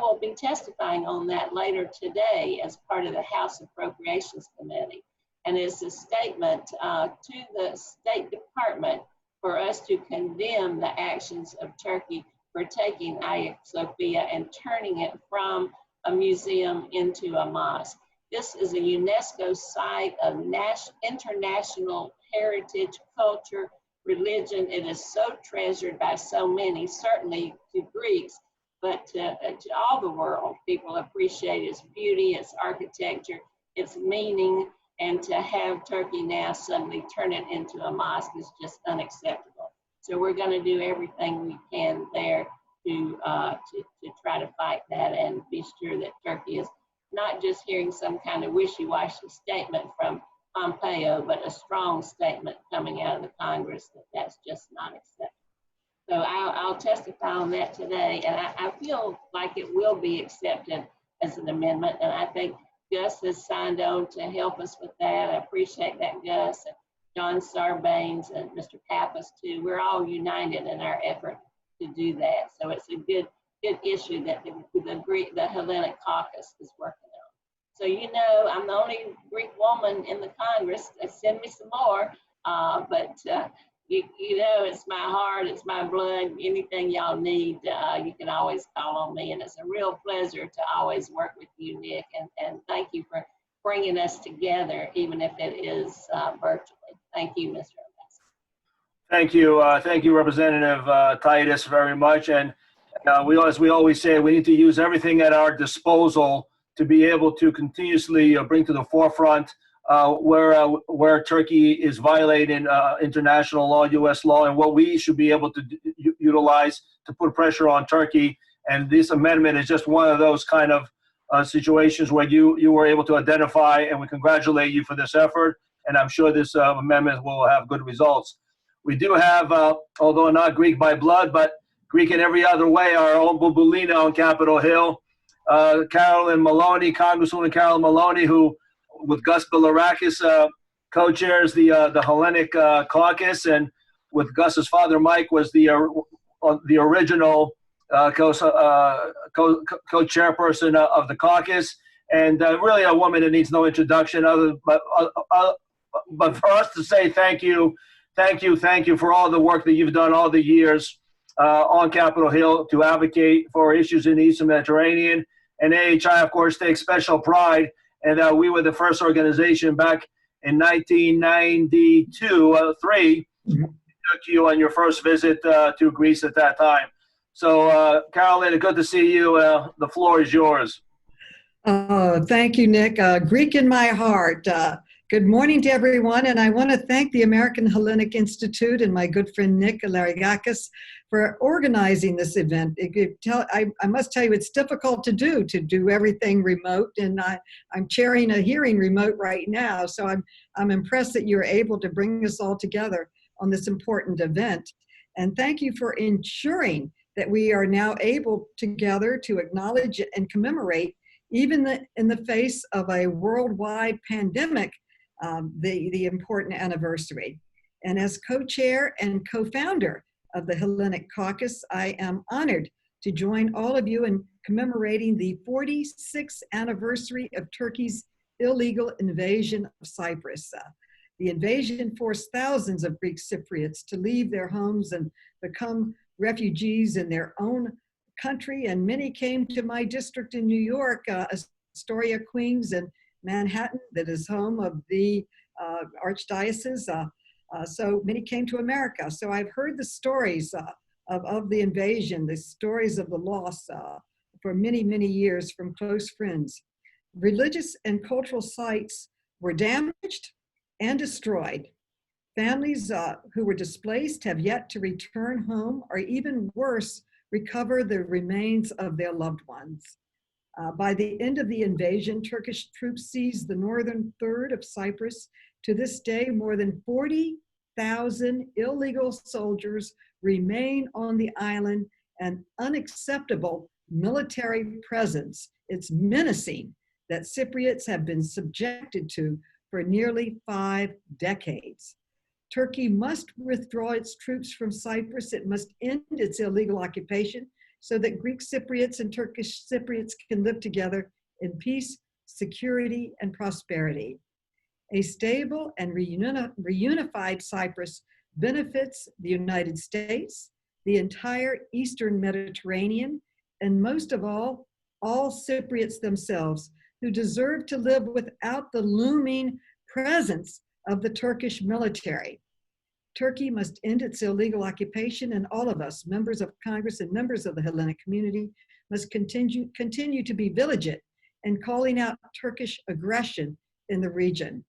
will be testifying on that later today as part of the House Appropriations Committee. And it's a statement to the State Department for us to condemn the actions of Turkey for taking Hagia Sophia and turning it from a museum into a mosque. This is a UNESCO site of international heritage, culture, religion. It is so treasured by so many, certainly to Greeks, but to all the world. People appreciate its beauty, its architecture, its meaning, and to have Turkey now suddenly turn it into a mosque is just unacceptable. So we're going to do everything we can there to try to fight that and be sure that Turkey is not just hearing some kind of wishy-washy statement from Pompeo, but a strong statement coming out of the Congress that that's just not acceptable. So I'll testify on that today, and I feel like it will be accepted as an amendment, and I think Gus has signed on to help us with that. I appreciate that, Gus, and John Sarbanes and Mr. Pappas too. We're all united in our effort to do that. So it's a good issue that the Hellenic Caucus is working on. So you know, I'm the only Greek woman in the Congress. Send me some more, but you know, it's my heart, it's my blood. Anything y'all need, you can always call on me, and it's a real pleasure to always work with you, Nick, and thank you for bringing us together, even if it is virtually. Thank you, Mr. Ambassador. Thank you, Representative Titus, very much. And as we always say, we need to use everything at our disposal to be able to continuously bring to the forefront where Turkey is violating international law, U.S. law, and what we should be able to utilize to put pressure on Turkey. And this amendment is just one of those kind of situations where you were able to identify, and we congratulate you for this effort. And I'm sure this amendment will have good results. We do have, although not Greek by blood, but Greek in every other way, our own Bubulina on Capitol Hill, Carolyn Maloney, Congresswoman Carolyn Maloney, who with Gus Bilirakis co-chairs the Hellenic Caucus, and with Gus's father Mike was the original co-chairperson of the caucus, and really a woman that needs no introduction but for us to say thank you for all the work that you've done all the years on Capitol Hill to advocate for issues in the Eastern Mediterranean. And AHI, of course, takes special pride, and we were the first organization back in 1992-3 took you on your first visit to Greece at that time. So, Carolyn, good to see you. The floor is yours. Oh, thank you, Nick. Greek in my heart. Good morning to everyone, and I want to thank the American Hellenic Institute and my good friend Nick Larigakis for organizing this event. I must tell you, it's difficult to do everything remote, and I'm chairing a hearing remote right now, so I'm impressed that you're able to bring us all together on this important event. And thank you for ensuring that we are now able together to acknowledge and commemorate, even in the face of a worldwide pandemic, the important anniversary. And as co-chair and co-founder of the Hellenic Caucus, I am honored to join all of you in commemorating the 46th anniversary of Turkey's illegal invasion of Cyprus. The invasion forced thousands of Greek Cypriots to leave their homes and become refugees in their own country, and many came to my district in New York, Astoria, Queens, and Manhattan, that is home of the Archdiocese. So many came to America. So I've heard the stories of the invasion, the stories of the loss for many, many years from close friends. Religious and cultural sites were damaged and destroyed. Families who were displaced have yet to return home, or even worse, recover the remains of their loved ones. By the end of the invasion, Turkish troops seized the northern third of Cyprus. To this day, more than 40,000 illegal soldiers remain on the island, an unacceptable military presence. It's menacing that Cypriots have been subjected to for nearly 5 decades. Turkey must withdraw its troops from Cyprus. It must end its illegal occupation so that Greek Cypriots and Turkish Cypriots can live together in peace, security, and prosperity. A stable and reunified Cyprus benefits the United States, the entire Eastern Mediterranean, and most of all Cypriots themselves, who deserve to live without the looming presence of the Turkish military. Turkey must end its illegal occupation, and all of us, members of Congress and members of the Hellenic community, must continue to be vigilant in calling out Turkish aggression in the region.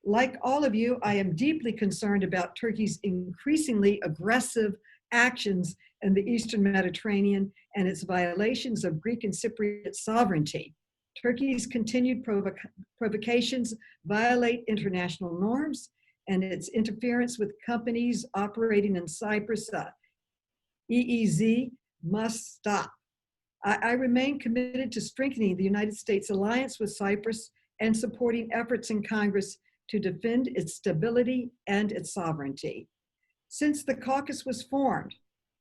Like all of you, I am deeply concerned about Turkey's increasingly aggressive actions in the Eastern Mediterranean and its violations of Greek and Cypriot sovereignty. Turkey's continued provocations violate international norms, and its interference with companies operating in Cyprus, EEZ, must stop. I remain committed to strengthening the United States alliance with Cyprus and supporting efforts in Congress to defend its stability and its sovereignty. Since the caucus was formed,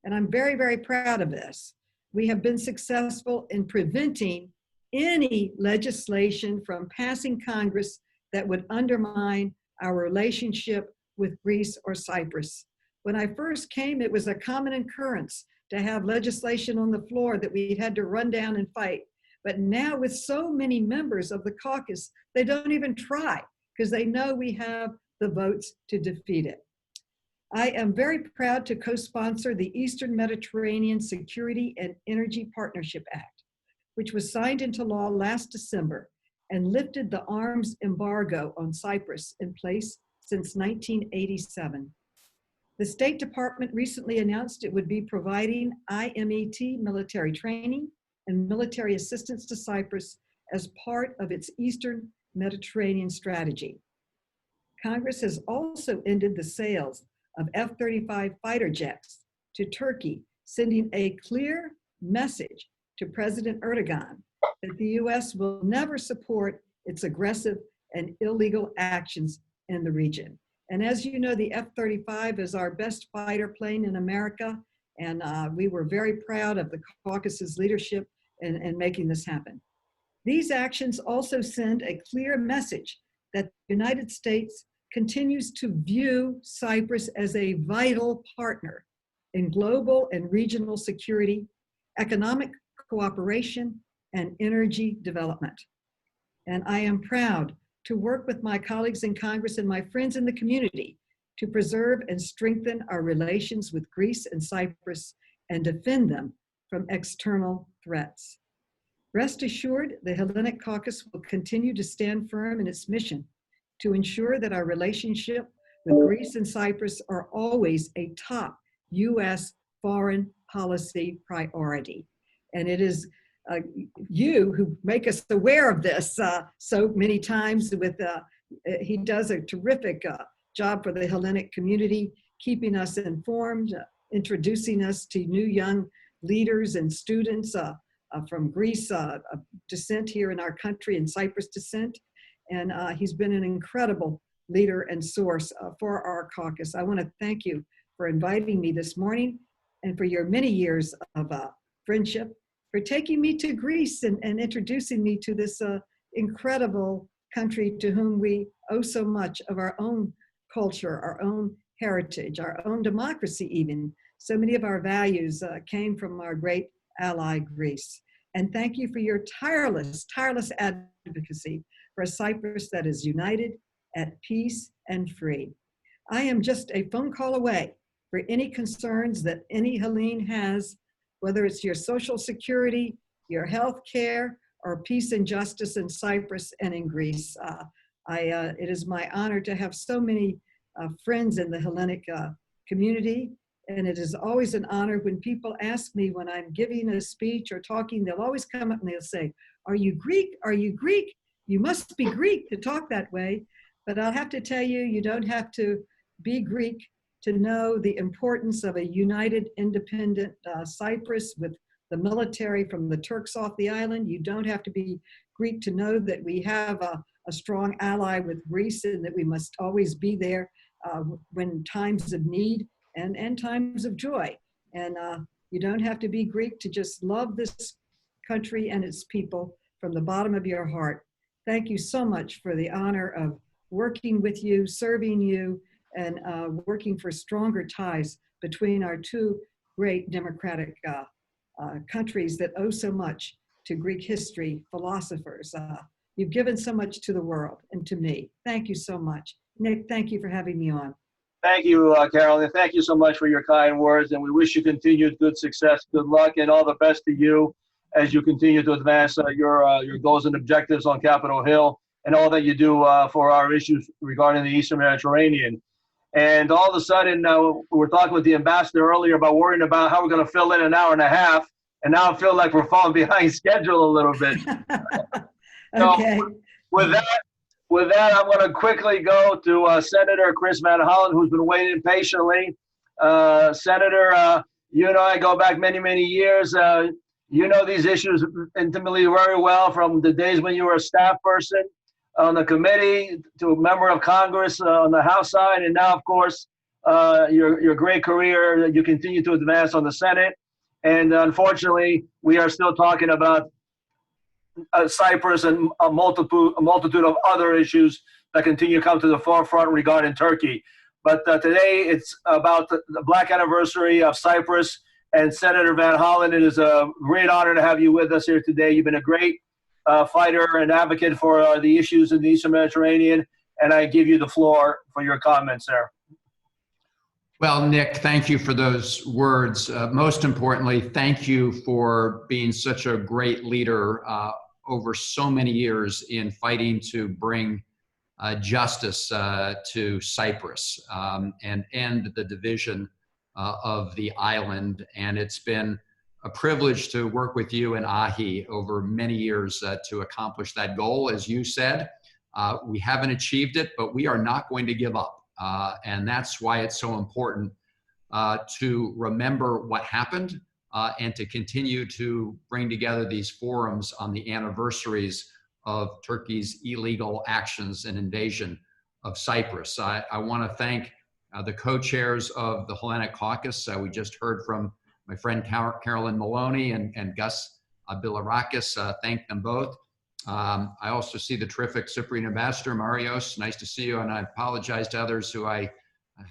and I'm very, very proud of this, we have been successful in preventing any legislation from passing Congress that would undermine our relationship with Greece or Cyprus. When I first came, it was a common occurrence to have legislation on the floor that we had to run down and fight. But now with so many members of the caucus, they don't even try because they know we have the votes to defeat it. I am very proud to co-sponsor the Eastern Mediterranean Security and Energy Partnership Act, which was signed into law last December and lifted the arms embargo on Cyprus in place since 1987. The State Department recently announced it would be providing IMET military training and military assistance to Cyprus as part of its Eastern Mediterranean strategy. Congress has also ended the sales of F-35 fighter jets to Turkey, sending a clear message to President Erdogan that the US will never support its aggressive and illegal actions in the region. And as you know, the F-35 is our best fighter plane in America, and we were very proud of the caucus's leadership in making this happen. These actions also send a clear message that the United States continues to view Cyprus as a vital partner in global and regional security, economic cooperation, and energy development. And I am proud to work with my colleagues in Congress and my friends in the community to preserve and strengthen our relations with Greece and Cyprus and defend them from external threats. Rest assured, the Hellenic Caucus will continue to stand firm in its mission to ensure that our relationship with Greece and Cyprus are always a top US foreign policy priority. And it is you who make us aware of this so many times. He does a terrific job for the Hellenic community, keeping us informed, introducing us to new young leaders and students from Greece descent here in our country and Cyprus descent. And he's been an incredible leader and source for our caucus. I want to thank you for inviting me this morning and for your many years of friendship, for taking me to Greece and introducing me to this incredible country to whom we owe so much of our own culture, our own heritage, our own democracy even. So many of our values came from our great ally, Greece. And thank you for your tireless advocacy for a Cyprus that is united, at peace, and free. I am just a phone call away for any concerns that any Hellene has, whether it's your social security, your health care, or peace and justice in Cyprus and in Greece. It is my honor to have so many friends in the Hellenic community. And it is always an honor when people ask me when I'm giving a speech or talking, they'll always come up and they'll say, "Are you Greek? Are you Greek? You must be Greek to talk that way." But I'll have to tell you, you don't have to be Greek to know the importance of a united, independent Cyprus with the military from the Turks off the island. You don't have to be Greek to know that we have a strong ally with Greece and that we must always be there when times of need and times of joy. And you don't have to be Greek to just love this country and its people from the bottom of your heart. Thank you so much for the honor of working with you, serving you, and working for stronger ties between our two great democratic countries that owe so much to Greek history, philosophers. You've given so much to the world and to me. Thank you so much. Nick, thank you for having me on. Thank you, Carolyn. Thank you so much for your kind words, and we wish you continued good success, good luck, and all the best to you as you continue to advance your goals and objectives on Capitol Hill and all that you do for our issues regarding the Eastern Mediterranean. And all of a sudden, we were talking with the ambassador earlier about worrying about how we're going to fill in an hour and a half, and now I feel like we're falling behind schedule a little bit. Okay. So with that, I'm going to quickly go to Senator Crist Van Holland, who's been waiting patiently. Senator, you and I go back many, many years. You know these issues intimately very well from the days when you were a staff person on the committee to a member of Congress on the House side, and now, of course, your great career that you continue to advance on the Senate. And unfortunately, we are still talking about Cyprus and a multitude of other issues that continue to come to the forefront regarding Turkey. But today it's about the Black anniversary of Cyprus. And Senator Van Holland, it is a great honor to have you with us here today. You've been a great fighter and advocate for the issues in the Eastern Mediterranean. And I give you the floor for your comments, sir. Well, Nick, thank you for those words. Most importantly, thank you for being such a great leader over so many years in fighting to bring justice to Cyprus and end the division of the island. And it's been a privilege to work with you and Ahi over many years to accomplish that goal. As you said, we haven't achieved it, but we are not going to give up. And that's why it's so important to remember what happened and to continue to bring together these forums on the anniversaries of Turkey's illegal actions and invasion of Cyprus. I want to thank the co-chairs of the Hellenic Caucus. We just heard from my friend Carolyn Maloney and Gus Bilirakis. Thank them both. I also see the terrific Cypriot ambassador, Marios. Nice to see you, and I apologize to others who I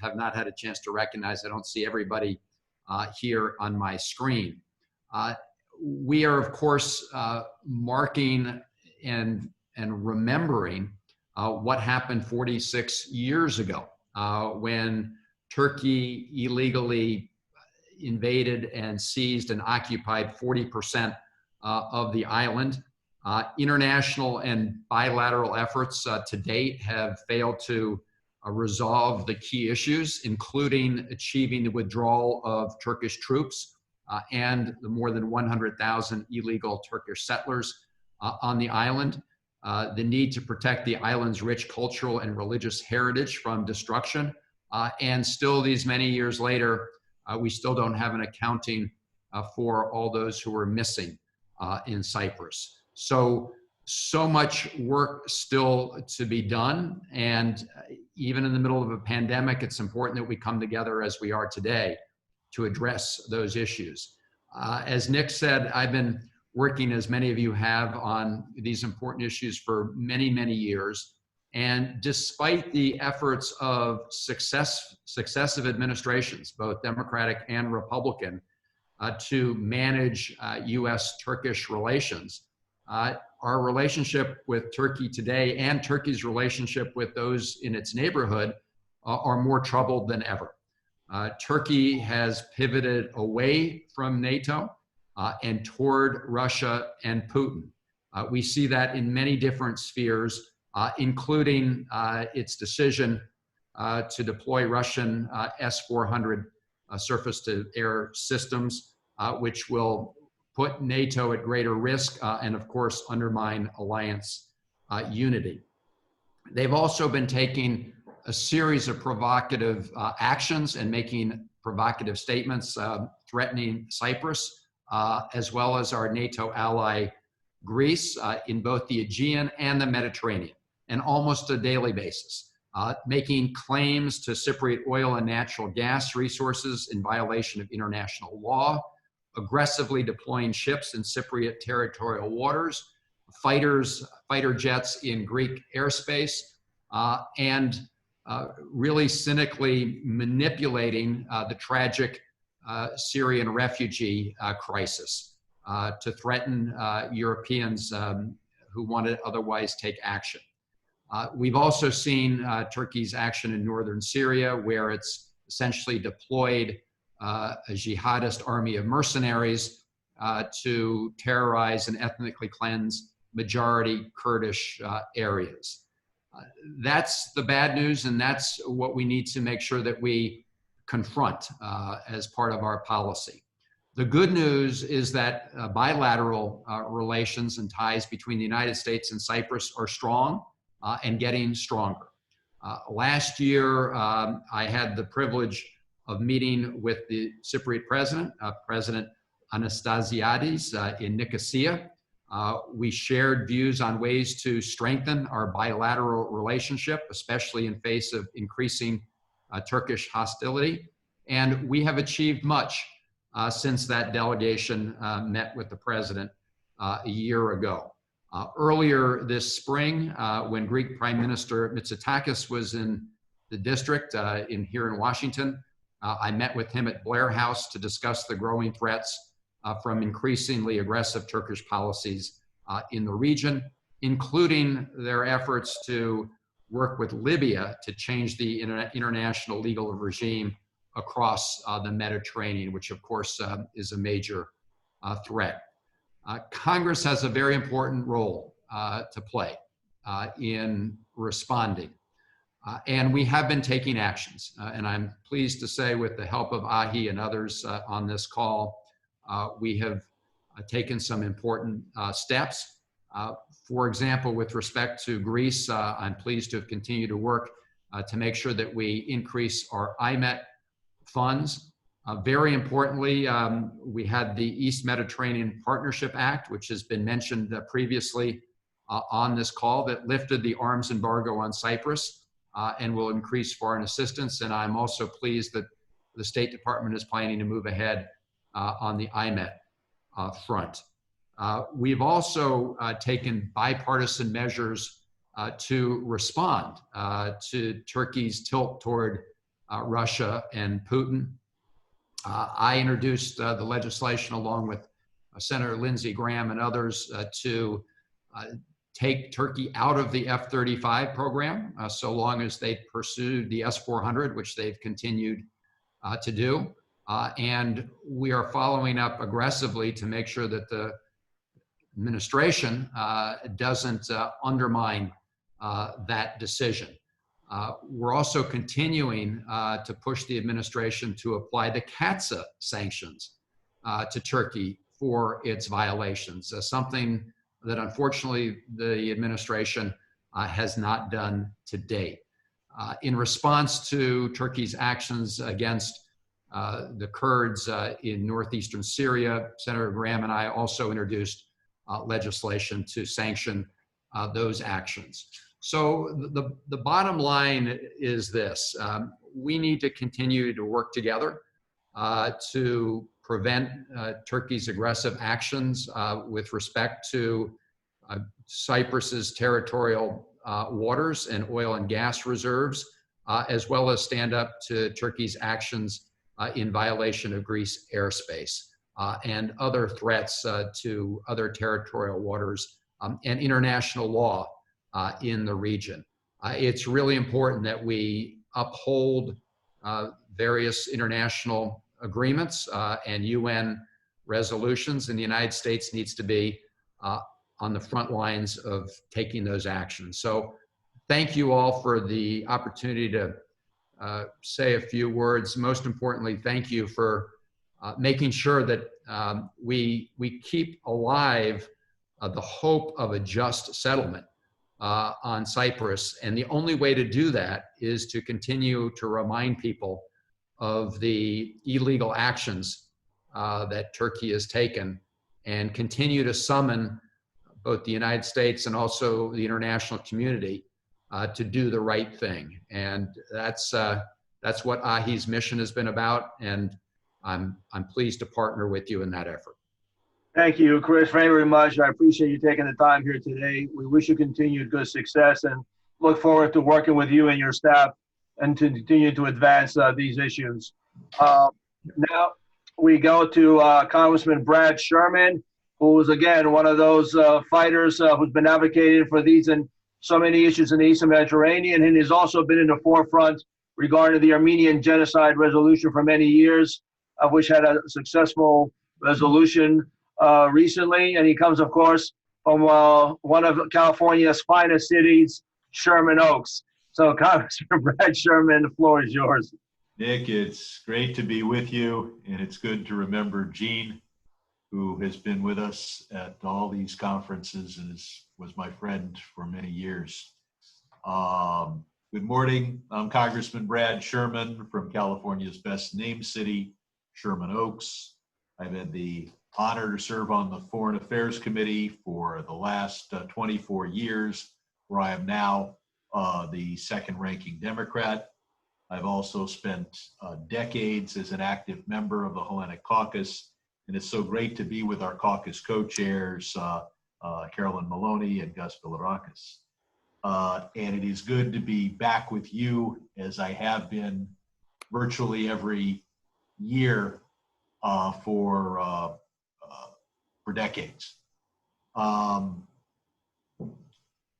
have not had a chance to recognize. I don't see everybody here on my screen. We are, of course, marking and remembering what happened 46 years ago when Turkey illegally invaded and seized and occupied 40% of the island. International and bilateral efforts to date have failed to resolve the key issues, including achieving the withdrawal of Turkish troops and the more than 100,000 illegal Turkish settlers on the island, the need to protect the island's rich cultural and religious heritage from destruction, and still these many years later, we still don't have an accounting for all those who were missing in Cyprus. So much work still to be done. And even in the middle of a pandemic, it's important that we come together as we are today to address those issues. As Nick said, I've been working, as many of you have, on these important issues for many, many years. And despite the efforts of successive administrations, both Democratic and Republican, to manage U.S.-Turkish relations, our relationship with Turkey today and Turkey's relationship with those in its neighborhood are more troubled than ever. Turkey has pivoted away from NATO and toward Russia and Putin. We see that in many different spheres, including its decision to deploy Russian S-400 surface-to-air systems, which will put NATO at greater risk and, of course, undermine alliance unity. They've also been taking a series of provocative actions and making provocative statements threatening Cyprus, as well as our NATO ally Greece, in both the Aegean and the Mediterranean, and almost a daily basis, making claims to Cypriot oil and natural gas resources in violation of international law, aggressively deploying ships in Cypriot territorial waters, fighter jets in Greek airspace, and really cynically manipulating the tragic Syrian refugee crisis. to threaten Europeans who want to otherwise take action. We've also seen Turkey's action in northern Syria, where it's essentially deployed a jihadist army of mercenaries to terrorize and ethnically cleanse majority Kurdish areas. That's the bad news, and that's what we need to make sure that we confront as part of our policy. The good news is that bilateral relations and ties between the United States and Cyprus are strong and getting stronger. Last year, I had the privilege of meeting with the Cypriot president, President Anastasiadis, in Nicosia. We shared views on ways to strengthen our bilateral relationship, especially in face of increasing Turkish hostility. And we have achieved much since that delegation met with the president a year ago. Earlier this spring, when Greek Prime Minister Mitsotakis was in the district here in Washington, I met with him at Blair House to discuss the growing threats from increasingly aggressive Turkish policies in the region, including their efforts to work with Libya to change the international legal regime across the Mediterranean, which of course is a major threat. Congress has a very important role to play in responding. And we have been taking actions. And I'm pleased to say, with the help of Ahi and others on this call, we have taken some important steps. For example, with respect to Greece, I'm pleased to have continued to work to make sure that we increase our IMET funds. Very importantly, we had the East Mediterranean Partnership Act, which has been mentioned previously on this call, that lifted the arms embargo on Cyprus and will increase foreign assistance. And I'm also pleased that the State Department is planning to move ahead on the IMET front. We've also taken bipartisan measures to respond to Turkey's tilt toward Russia and Putin. I introduced the legislation along with Senator Lindsey Graham and others to take Turkey out of the F-35 program, so long as they pursued the S-400, which they've continued to do. And we are following up aggressively to make sure that the administration doesn't undermine that decision. We're also continuing to push the administration to apply the CATSA sanctions to Turkey for its violations, something that unfortunately the administration has not done to date. In response to Turkey's actions against the Kurds in northeastern Syria, Senator Graham and I also introduced legislation to sanction those actions. So the bottom line is this: we need to continue to work together to prevent Turkey's aggressive actions with respect to Cyprus's territorial waters and oil and gas reserves, as well as stand up to Turkey's actions in violation of Greece airspace and other threats to other territorial waters and international law in the region. It's really important that we uphold various international agreements and UN resolutions, and the United States needs to be on the front lines of taking those actions. So thank you all for the opportunity to say a few words. Most importantly, thank you for making sure that we keep alive the hope of a just settlement on Cyprus. And the only way to do that is to continue to remind people of the illegal actions that Turkey has taken, and continue to summon both the United States and also the international community to do the right thing. And that's what Ahi's mission has been about, and I'm pleased to partner with you in that effort. Thank you, Chris, very much. I appreciate you taking the time here today. We wish you continued good success and look forward to working with you and your staff and to continue to advance these issues. Now we go to Congressman Brad Sherman. who is, again, one of those fighters who's been advocating for these and so many issues in the Eastern Mediterranean, and has also been in the forefront regarding the Armenian genocide resolution for many years, of which had a successful resolution recently. And he comes, of course, from one of California's finest cities, Sherman Oaks. So, Congressman Brad Sherman, the floor is yours. Nick, it's great to be with you, and it's good to remember Gene, who has been with us at all these conferences and was my friend for many years. Good morning. I'm Congressman Brad Sherman from California's best named city, Sherman Oaks. I've had the honor to serve on the Foreign Affairs Committee for the last 24 years, where I am now the second ranking Democrat. I've also spent decades as an active member of the Hellenic Caucus, and it's so great to be with our caucus co-chairs, Carolyn Maloney and Gus Bilirakis. And it is good to be back with you, as I have been virtually every year for decades. I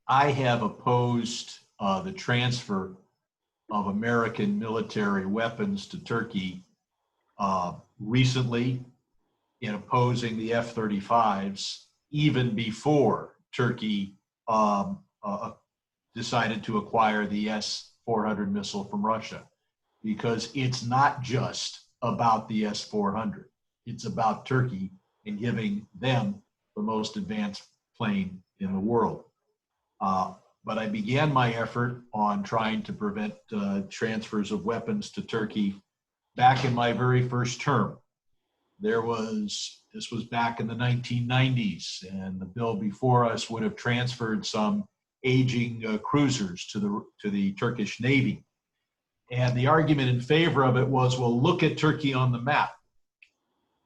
have opposed the transfer of American military weapons to Turkey recently, in opposing the F-35s, even before Turkey decided to acquire the S-400 missile from Russia, because it's not just about the S-400. It's about Turkey and giving them the most advanced plane in the world. But I began my effort on trying to prevent transfers of weapons to Turkey back in my very first term. This was back in the 1990s, and the bill before us would have transferred some aging cruisers to the Turkish Navy. And the argument in favor of it was, well, look at Turkey on the map.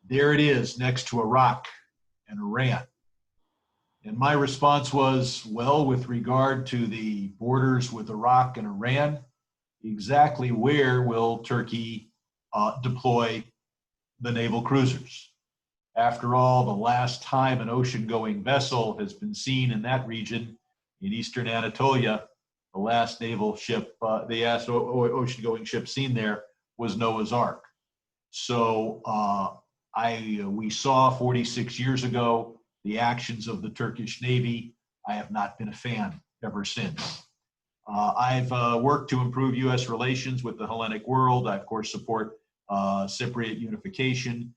There it is next to Iraq and Iran. And my response was, well, with regard to the borders with Iraq and Iran, exactly where will Turkey deploy the naval cruisers? After all, the last time an ocean-going vessel has been seen in that region, in eastern Anatolia, the last naval ship, the last ocean-going ship seen there was Noah's Ark. So we saw 46 years ago the actions of the Turkish Navy. I have not been a fan ever since. I've worked to improve U.S. relations with the Hellenic world. I, of course, support Cypriot unification,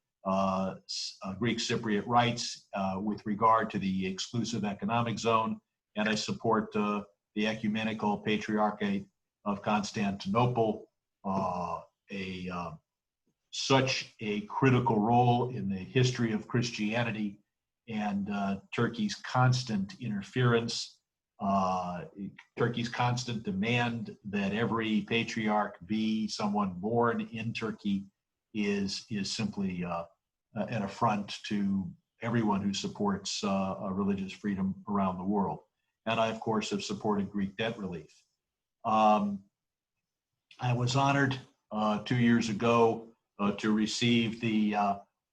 Greek Cypriot rights with regard to the exclusive economic zone, and I support the Ecumenical Patriarchate of Constantinople, such a critical role in the history of Christianity, and Turkey's constant interference, Turkey's constant demand that every patriarch be someone born in Turkey is simply an affront to everyone who supports religious freedom around the world. And I, of course, have supported Greek debt relief. I was honored 2 years ago to receive the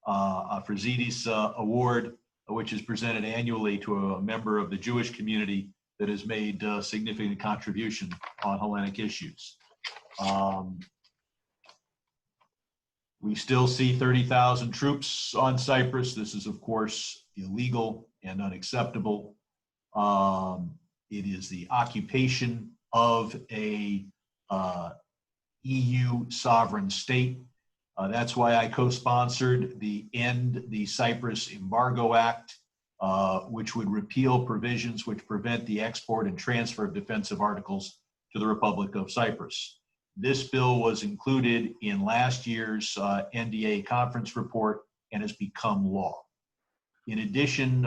Afrosidis Award, which is presented annually to a member of the Jewish community that has made significant contribution on Hellenic issues. We still see 30,000 troops on Cyprus. This is, of course, illegal and unacceptable. It is the occupation of a EU sovereign state. That's why I co-sponsored the End the Cyprus Embargo Act, which would repeal provisions which prevent the export and transfer of defensive articles to the Republic of Cyprus. This bill was included in last year's NDA conference report and has become law. In addition,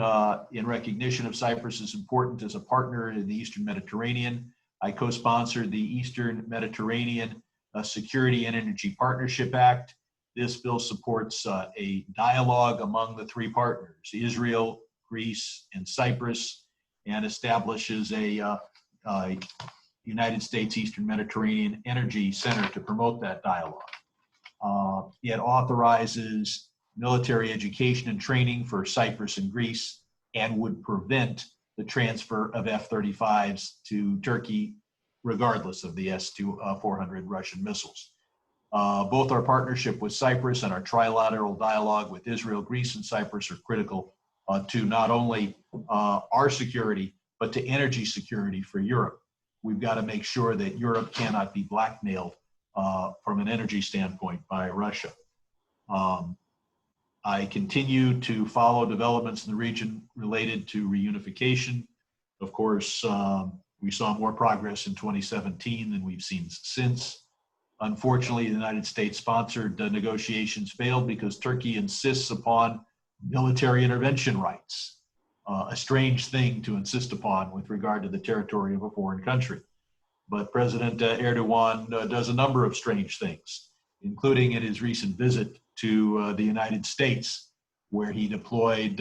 in recognition of Cyprus's importance as a partner in the Eastern Mediterranean, I co-sponsored the Eastern Mediterranean Security and Energy Partnership Act. This bill supports a dialogue among the three partners, Israel, Greece, and Cyprus, and establishes a United States Eastern Mediterranean Energy Center to promote that dialogue. It authorizes military education and training for Cyprus and Greece, and would prevent the transfer of F-35s to Turkey, regardless of the S-400 Russian missiles. Both our partnership with Cyprus and our trilateral dialogue with Israel, Greece, and Cyprus are critical to not only our security, but to energy security for Europe. We've got to make sure that Europe cannot be blackmailed from an energy standpoint by Russia. I continue to follow developments in the region related to reunification. Of course, we saw more progress in 2017 than we've seen since. Unfortunately, the United States-sponsored negotiations failed because Turkey insists upon military intervention rights, a strange thing to insist upon with regard to the territory of a foreign country. But President Erdogan does a number of strange things, including in his recent visit to the United States, where he deployed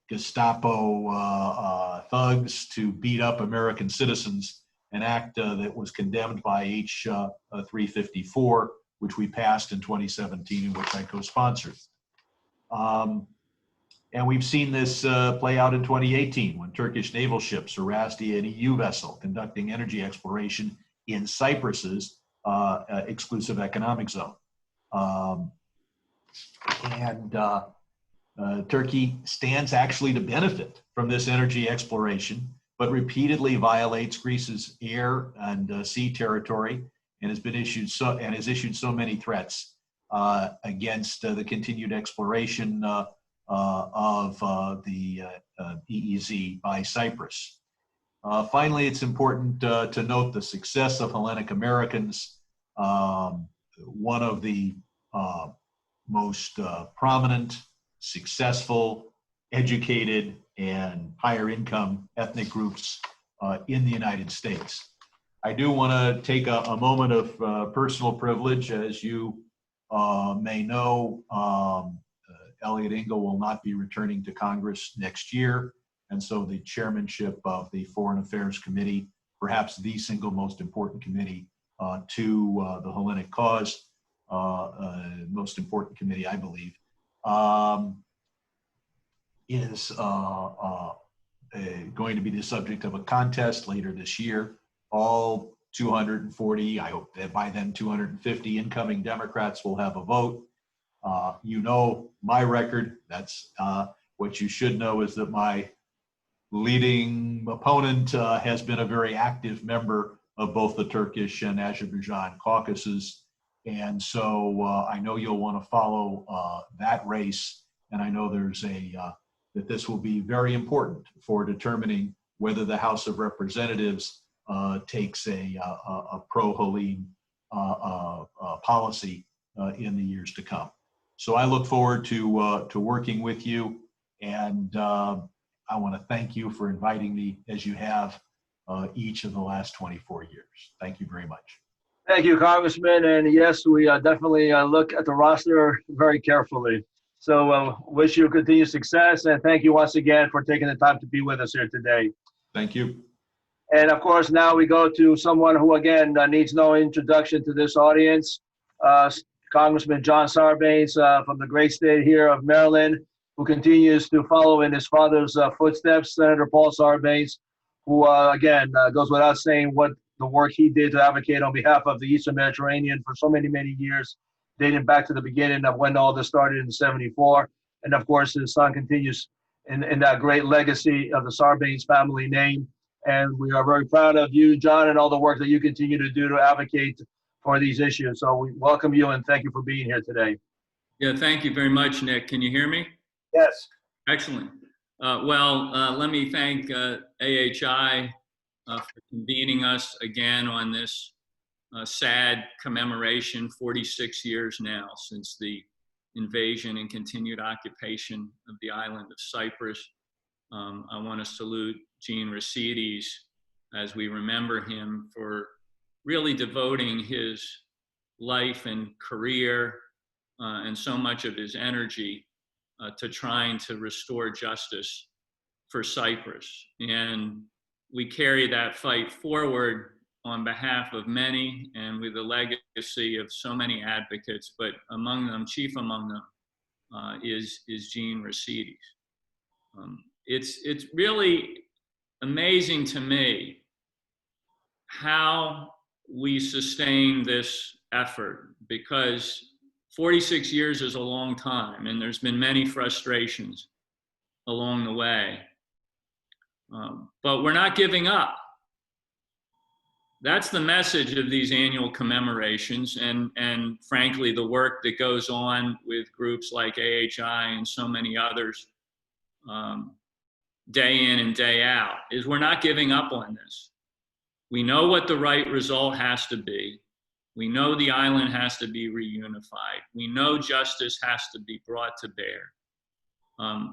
Gestapo thugs to beat up American citizens, an act that was condemned by H-354, which we passed in 2017 and which I co-sponsored. And we've seen this play out in 2018 when Turkish naval ships harassed an EU vessel conducting energy exploration in Cyprus's exclusive economic zone. Turkey stands actually to benefit from this energy exploration, but repeatedly violates Greece's air and sea territory, and has issued so many threats against the continued exploration of the EEZ by Cyprus. Finally, it's important to note the success of Hellenic Americans. One of the most prominent, successful, educated, and higher income ethnic groups in the United States. I do want to take a moment of personal privilege. As you may know, Elliot Engel will not be returning to Congress next year. And so the chairmanship of the Foreign Affairs Committee, perhaps the single most important committee to the Hellenic cause, most important committee, I believe, is going to be the subject of a contest later this year. All 240, I hope that by then 250 incoming Democrats will have a vote. You know my record. That's what you should know, is that my leading opponent has been a very active member of both the Turkish and Azerbaijan caucuses. And so I know you'll want to follow that race. And I know there's that this will be very important for determining whether the House of Representatives takes a pro-Hellene policy in the years to come. So I look forward to working with you, and I want to thank you for inviting me, as you have each of the last 24 years. Thank you very much. Thank you, Congressman. And yes, we definitely look at the roster very carefully. So wish you continued success, and thank you once again for taking the time to be with us here today. Thank you. And of course, now we go to someone who, again, needs no introduction to this audience, Congressman John Sarbanes from the great state here of Maryland, who continues to follow in his father's footsteps, Senator Paul Sarbanes, who, again, goes without saying what the work he did to advocate on behalf of the Eastern Mediterranean for so many, many years, dating back to the beginning of when all this started in '74. And of course, his son continues in that great legacy of the Sarbanes family name. And we are very proud of you, John, and all the work that you continue to do to advocate for these issues. So we welcome you and thank you for being here today. Yeah, thank you very much, Nick. Can you hear me? Yes. Excellent. Let me thank AHI for convening us again on this sad commemoration, 46 years now since the invasion and continued occupation of the island of Cyprus. I want to salute Gene Recides as we remember him for really devoting his life and career and so much of his energy to trying to restore justice for Cyprus. And we carry that fight forward on behalf of many and with the legacy of so many advocates, but among them, chief among them, is Gene Recites. It's really amazing to me how we sustain this effort, because 46 years is a long time, and there's been many frustrations along the way. But we're not giving up. That's the message of these annual commemorations, and frankly, the work that goes on with groups like AHI and so many others day in and day out, is we're not giving up on this. We know what the right result has to be. We know the island has to be reunified. We know justice has to be brought to bear.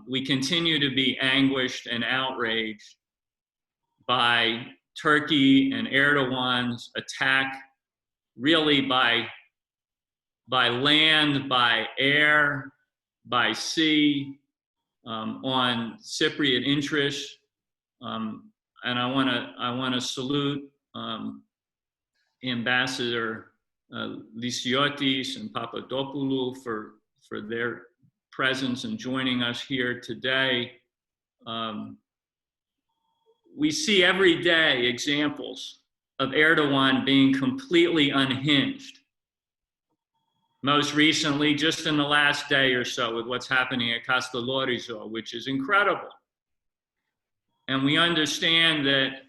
We continue to be anguished and outraged by Turkey and Erdogan's attack, really by land, by air, by sea, on Cypriot interests. And I want to salute Ambassador Lysiotis and Papadopoulou for their presence and joining us here today. We see every day examples of Erdogan being completely unhinged. Most recently, just in the last day or so, with what's happening at Castellorizo, which is incredible. And we understand that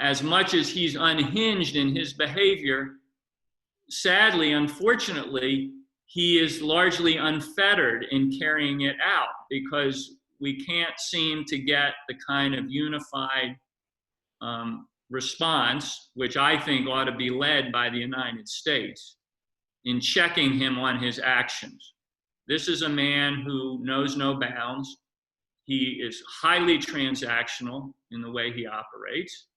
as much as he's unhinged in his behavior, sadly, unfortunately, he is largely unfettered in carrying it out, because we can't seem to get the kind of unified response, which I think ought to be led by the United States, in checking him on his actions. This is a man who knows no bounds. He is highly transactional in the way he operates.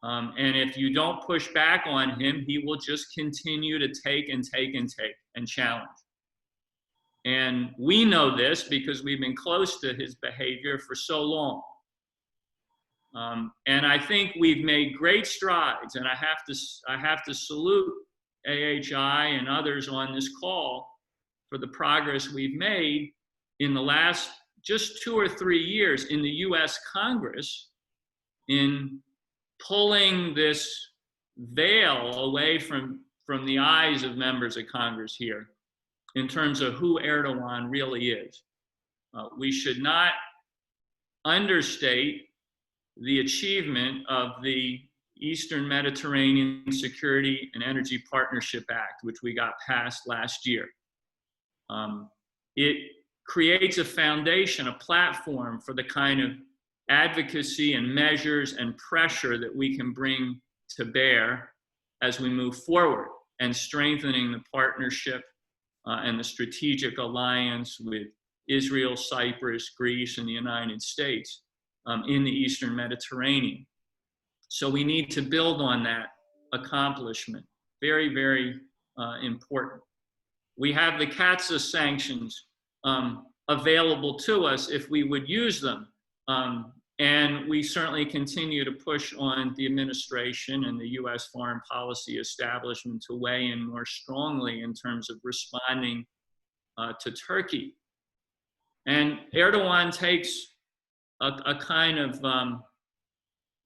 And if you don't push back on him, he will just continue to take and take and take and challenge. And we know this because we've been close to his behavior for so long. And I think we've made great strides, and I have to salute AHI and others on this call for the progress we've made in the last just 2 or 3 years in the US Congress in pulling this veil away from the eyes of members of Congress here in terms of who Erdogan really is. We should not understate the achievement of the Eastern Mediterranean Security and Energy Partnership Act, which we got passed last year. It creates a foundation, a platform for the kind of advocacy and measures and pressure that we can bring to bear as we move forward, and strengthening the partnership and the strategic alliance with Israel, Cyprus, Greece, and the United States in the Eastern Mediterranean. So we need to build on that accomplishment. Very, very important. We have the CATSA sanctions available to us if we would use them. And we certainly continue to push on the administration and the US foreign policy establishment to weigh in more strongly in terms of responding to Turkey. And Erdogan takes a kind of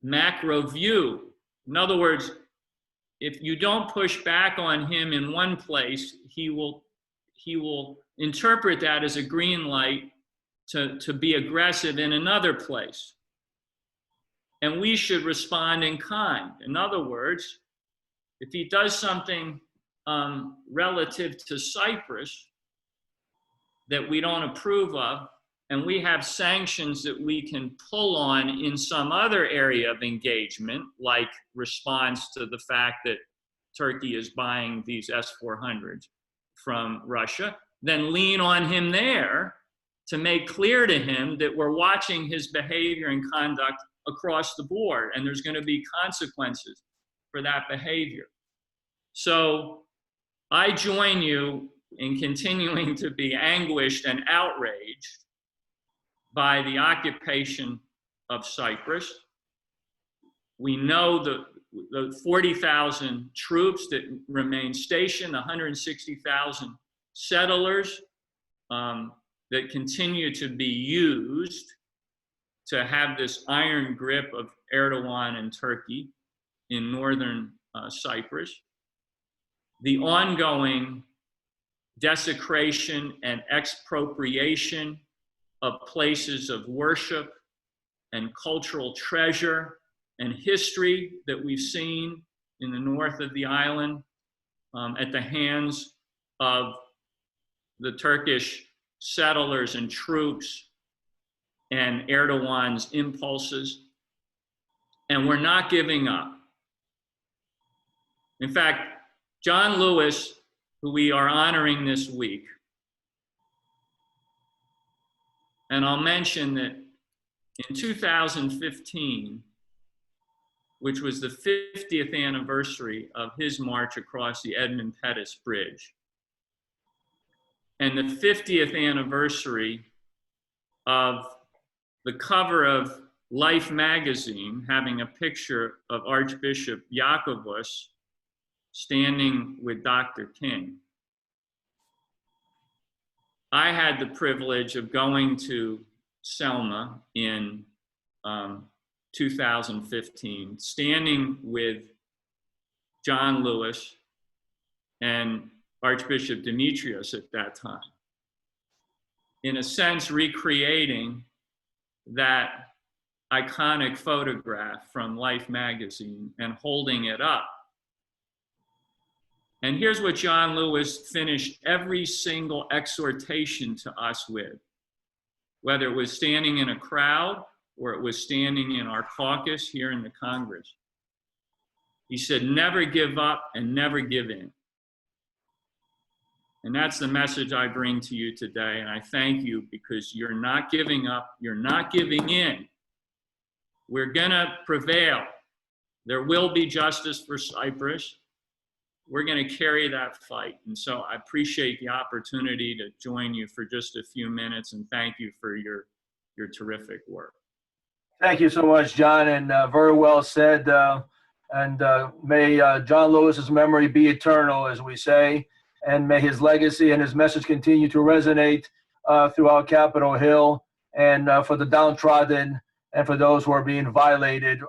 macro view. In other words, if you don't push back on him in one place, he will interpret that as a green light to be aggressive in another place. And we should respond in kind. In other words, if he does something relative to Cyprus that we don't approve of, and we have sanctions that we can pull on in some other area of engagement, like response to the fact that Turkey is buying these S-400s from Russia, then lean on him there to make clear to him that we're watching his behavior and conduct across the board, and there's going to be consequences for that behavior. So I join you in continuing to be anguished and outraged by the occupation of Cyprus. We know the 40,000 troops that remain stationed, 160,000 settlers that continue to be used to have this iron grip of Erdogan and Turkey in northern Cyprus, the ongoing desecration and expropriation of places of worship and cultural treasure and history that we've seen in the north of the island at the hands of the Turkish settlers and troops and Erdogan's impulses. And we're not giving up. In fact, John Lewis, who we are honoring this week, and I'll mention that in 2015, which was the 50th anniversary of his march across the Edmund Pettus Bridge, and the 50th anniversary of the cover of Life magazine having a picture of Archbishop Jacobus standing with Dr. King. I had the privilege of going to Selma in 2015, standing with John Lewis and Archbishop Demetrius at that time, in a sense recreating that iconic photograph from Life magazine and holding it up. And here's what John Lewis finished every single exhortation to us with, whether it was standing in a crowd or it was standing in our caucus here in the Congress. He said, never give up and never give in. And that's the message I bring to you today. And I thank you because you're not giving up, you're not giving in. We're gonna prevail. There will be justice for Cyprus. We're going to carry that fight. And so I appreciate the opportunity to join you for just a few minutes, and thank you for your terrific work. Thank you so much, John, and very well said. May John Lewis's memory be eternal, as we say, and may his legacy and his message continue to resonate throughout Capitol Hill and for the downtrodden and for those who are being violated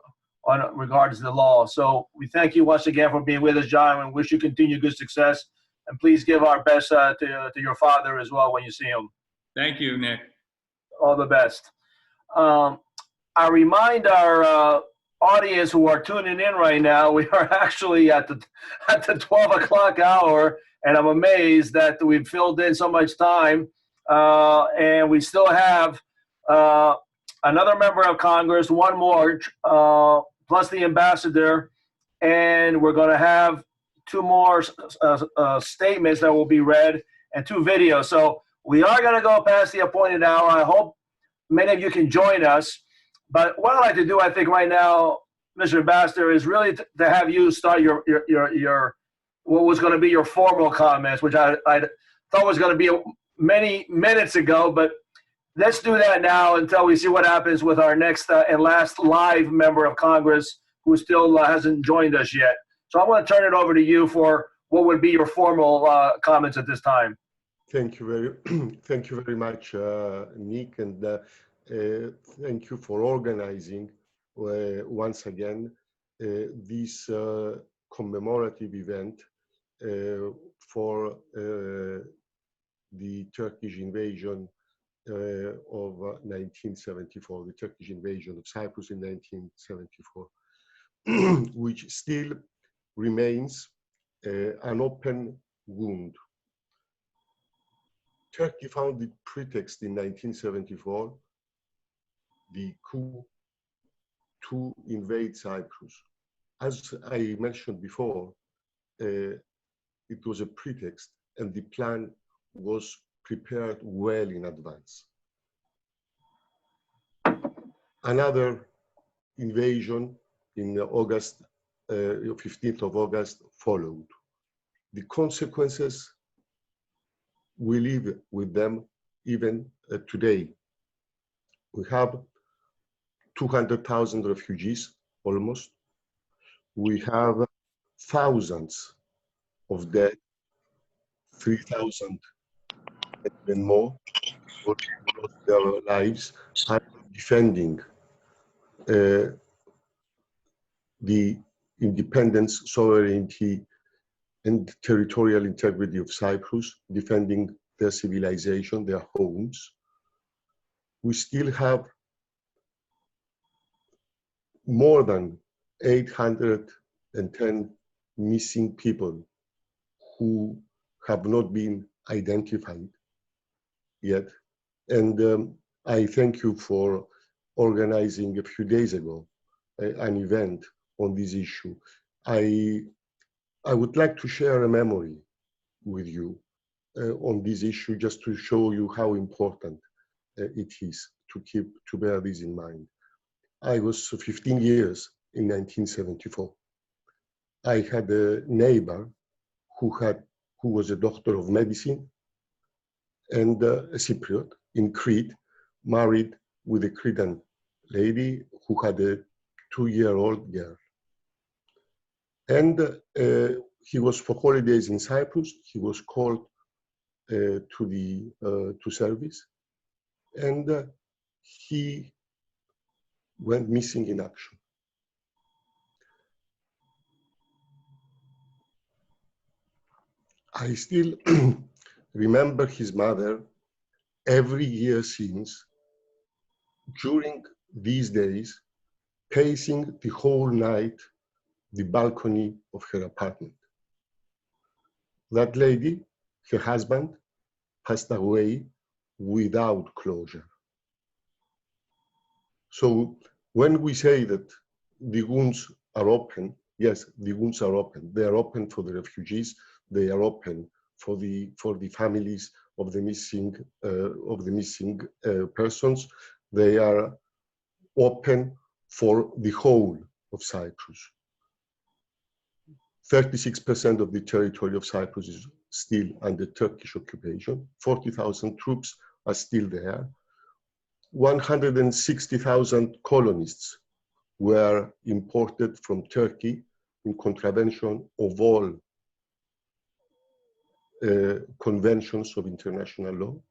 on regards to the law. So we thank you once again for being with us, John, and wish you continued good success. And please give our best to your father as well when you see him. Thank you, Nick. All the best. I remind our audience who are tuning in right now, we are actually at the 12 o'clock hour, and I'm amazed that we've filled in so much time, and we still have another member of Congress, one more, plus the ambassador, and we're going to have two more statements that will be read and two videos. So we are going to go past the appointed hour. I hope many of you can join us. But what I'd like to do, I think, right now, Mr. Ambassador, is really to have you start your what was going to be your formal comments, which I thought was going to be many minutes ago, but let's do that now until we see what happens with our next and last live member of Congress who still hasn't joined us yet. So I want to turn it over to you for what would be your formal comments at this time. Thank you very much, Nick, and thank you for organizing once again this commemorative event for the Turkish invasion of 1974, the Turkish invasion of Cyprus in 1974, which still remains an open wound. Turkey found the pretext in 1974, the coup, to invade Cyprus. As I mentioned before, it was a pretext, and the plan was prepared well in advance. Another invasion in August, 15th of August followed. The consequences, we live with them even today. We have 200,000 refugees, almost. We have thousands of dead, 3,000 and even more, who lost their lives are defending the independence, sovereignty, and territorial integrity of Cyprus, defending their civilization, their homes. We still have more than 810 missing people who have not been identified yet. And I thank you for organizing a few days ago an event on this issue. I would like to share a memory with you on this issue, just to show you how important it is to bear this in mind. I was 15 years in 1974. I had a neighbor who was a doctor of medicine and a Cypriot in Crete, married with a Cretan lady who had a 2-year-old girl. And he was for holidays in Cyprus. He was called to service, and he went missing in action. I still remember his mother every year since, during these days, pacing the whole night the balcony of her apartment. That lady, her husband, passed away without closure. So when we say that the wounds are open, yes, the wounds are open. They are open for the refugees. They are open for the families of the missing persons. They are open for the whole of Cyprus. 36% of the territory of Cyprus is still under Turkish occupation. 40,000 troops are still there. 160,000 colonists were imported from Turkey in contravention of all conventions of international law.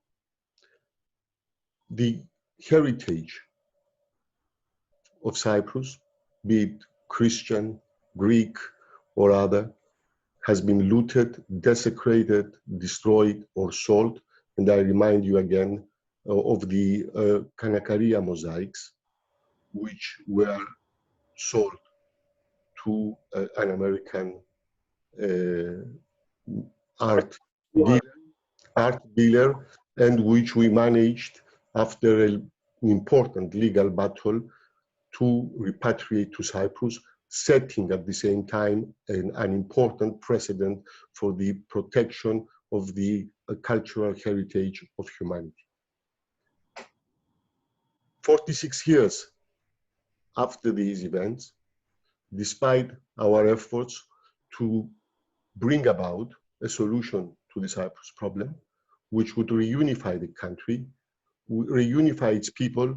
The heritage of Cyprus, be it Christian, Greek, or other, has been looted, desecrated, destroyed, or sold. And I remind you again of the Kanakaria mosaics, which were sold to an American art dealer, and which we managed, after an important legal battle, to repatriate to Cyprus, setting at the same time an important precedent for the protection of the cultural heritage of humanity. 46 years after these events, despite our efforts to bring about a solution to the Cyprus problem, which would reunify the country, reunify its people,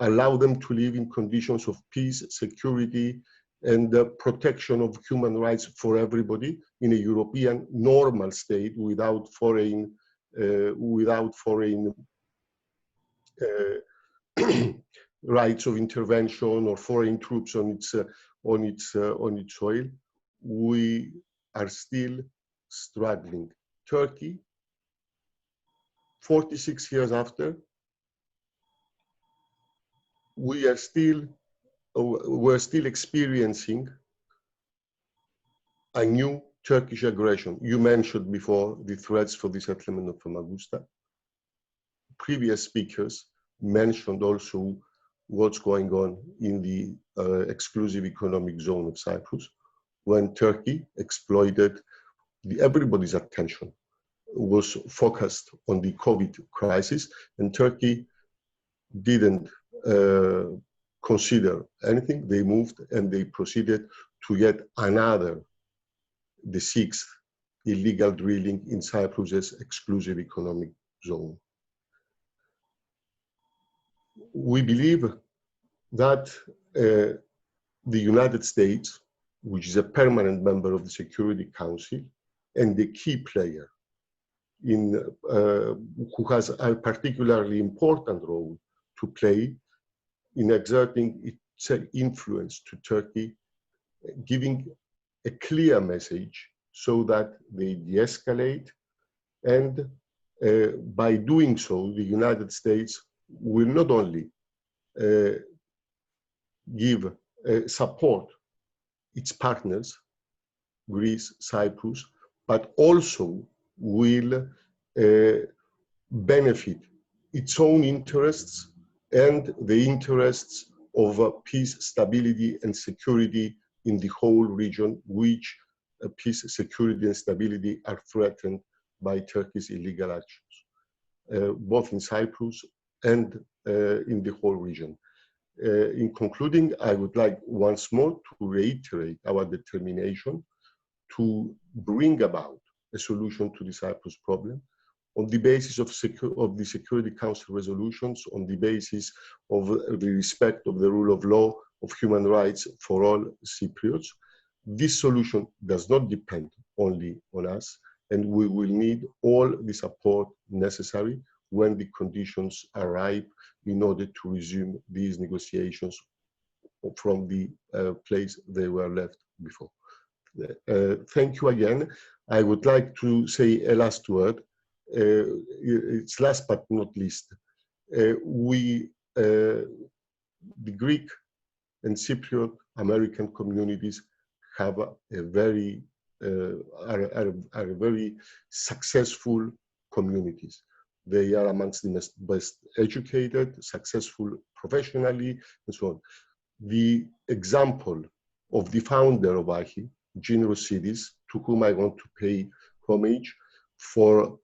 allow them to live in conditions of peace, security, and the protection of human rights for everybody in a European normal state, without foreign rights of intervention or foreign troops on its soil. We are still struggling. Turkey, 46 years after, we're still experiencing a new Turkish aggression. You mentioned before the threats for the settlement of Famagusta. Previous speakers mentioned also what's going on in the exclusive economic zone of Cyprus, when Turkey exploited everybody's attention was focused on the COVID crisis, and Turkey didn't consider anything. They moved and they proceeded to yet another, the 6th illegal drilling in Cyprus's exclusive economic zone. We believe that the United States, which is a permanent member of the Security Council and the key player who has a particularly important role to play in exerting its influence to Turkey, giving a clear message so that they de-escalate. And by doing so, the United States will not only give support its partners, Greece, Cyprus, but also will benefit its own interests and the interests of peace, stability, and security in the whole region, which peace, security, and stability are threatened by Turkey's illegal actions, both in Cyprus and in the whole region. In concluding, I would like once more to reiterate our determination to bring about a solution to the Cyprus problem on the basis of the Security Council resolutions, on the basis of the respect of the rule of law, of human rights for all Cypriots. This solution does not depend only on us, and we will need all the support necessary when the conditions are ripe in order to resume these negotiations from the place they were left before. Thank you again. I would like to say a last word. It's last but not least. The Greek and Cypriot American communities have are very successful communities. They are amongst the best educated, successful professionally, and so on. The example of the founder of AHI, Gene Rosidis, to whom I want to pay homage for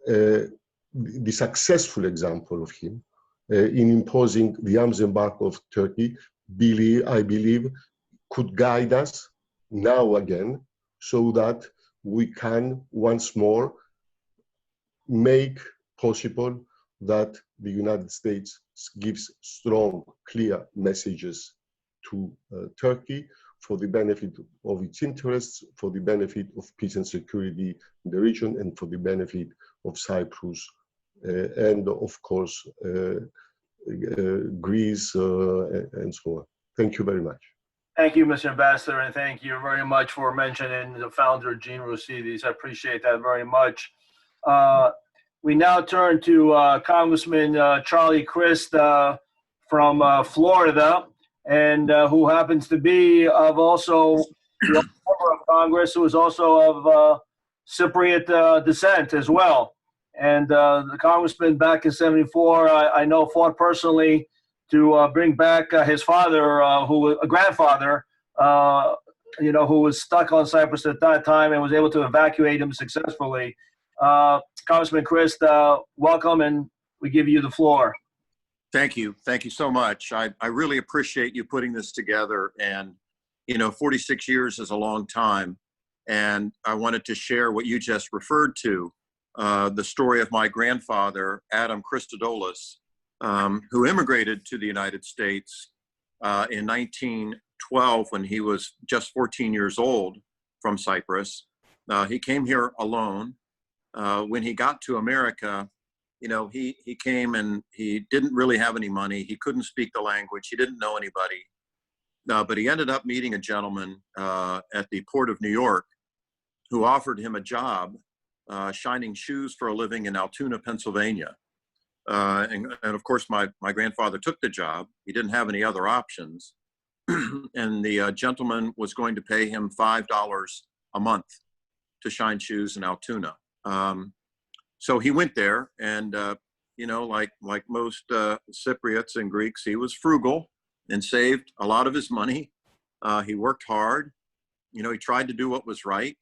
the successful example of him in imposing the arms embargo of Turkey, I believe, could guide us now again, so that we can once more make possible that the United States gives strong, clear messages to Turkey for the benefit of its interests, for the benefit of peace and security in the region, and for the benefit of Cyprus, and of course, Greece, and so on. Thank you very much. Thank you, Mr. Ambassador, and thank you very much for mentioning the founder, Gene Rosidis. I appreciate that very much. We now turn to Congressman Charlie Crist from Florida, and who happens to be also a member of Congress, who is also of Cypriot descent as well. And the congressman back in '74, I know, fought personally to bring back his father, a grandfather, who was stuck on Cyprus at that time, and was able to evacuate him successfully. Congressman Crist, welcome, and we give you the floor. Thank you. Thank you so much. I really appreciate you putting this together. And, 46 years is a long time. And I wanted to share what you just referred to, the story of my grandfather, Adam Christodoulos, who immigrated to the United States in 1912 when he was just 14 years old from Cyprus. He came here alone. When he got to America, he came and he didn't really have any money. He couldn't speak the language. He didn't know anybody. But he ended up meeting a gentleman at the Port of New York who offered him a job shining shoes for a living in Altoona, Pennsylvania. And of course, my grandfather took the job. He didn't have any other options. And the gentleman was going to pay him $5 a month to shine shoes in Altoona. So he went there, and like most Cypriots and Greeks, he was frugal and saved a lot of his money. He worked hard. He tried to do what was right,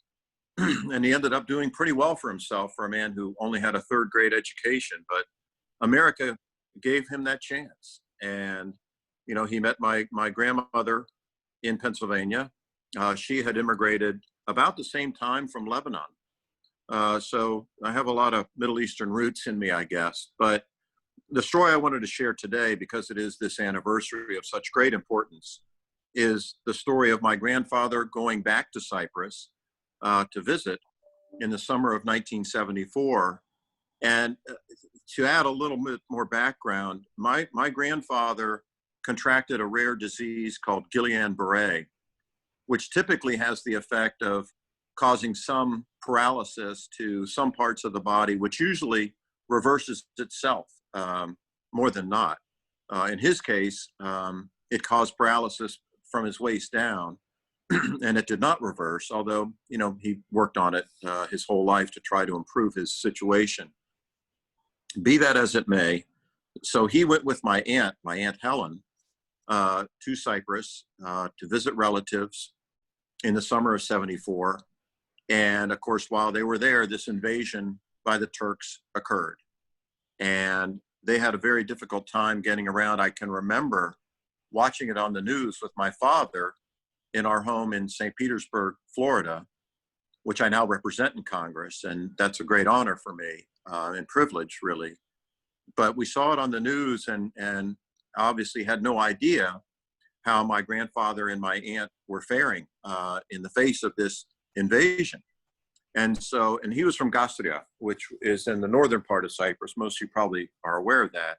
and he ended up doing pretty well for himself for a man who only had a third-grade education. But America gave him that chance, and he met my grandmother in Pennsylvania. She had immigrated about the same time from Lebanon. So I have a lot of Middle Eastern roots in me, I guess. But the story I wanted to share today, because it is this anniversary of such great importance, is the story of my grandfather going back to Cyprus to visit in the summer of 1974 And to add a little bit more background, my grandfather contracted a rare disease called Guillain-Barré, which typically has the effect of causing some paralysis to some parts of the body, which usually reverses itself more than not. In his case, it caused paralysis from his waist down, and it did not reverse, although, you know, he worked on it his whole life to try to improve his situation. Be that as it may, so he went with my Aunt Helen, to Cyprus to visit relatives in the summer of '74. And of course, while they were there, this invasion by the Turks occurred. And they had a very difficult time getting around. I can remember watching it on the news with my father in our home in St. Petersburg, Florida, which I now represent in Congress. And that's a great honor for me and privilege, really. But we saw it on the news and obviously had no idea how my grandfather and my aunt were faring in the face of this invasion. And so, and he was from Gastria, which is in the northern part of Cyprus. Most of you probably are aware of that,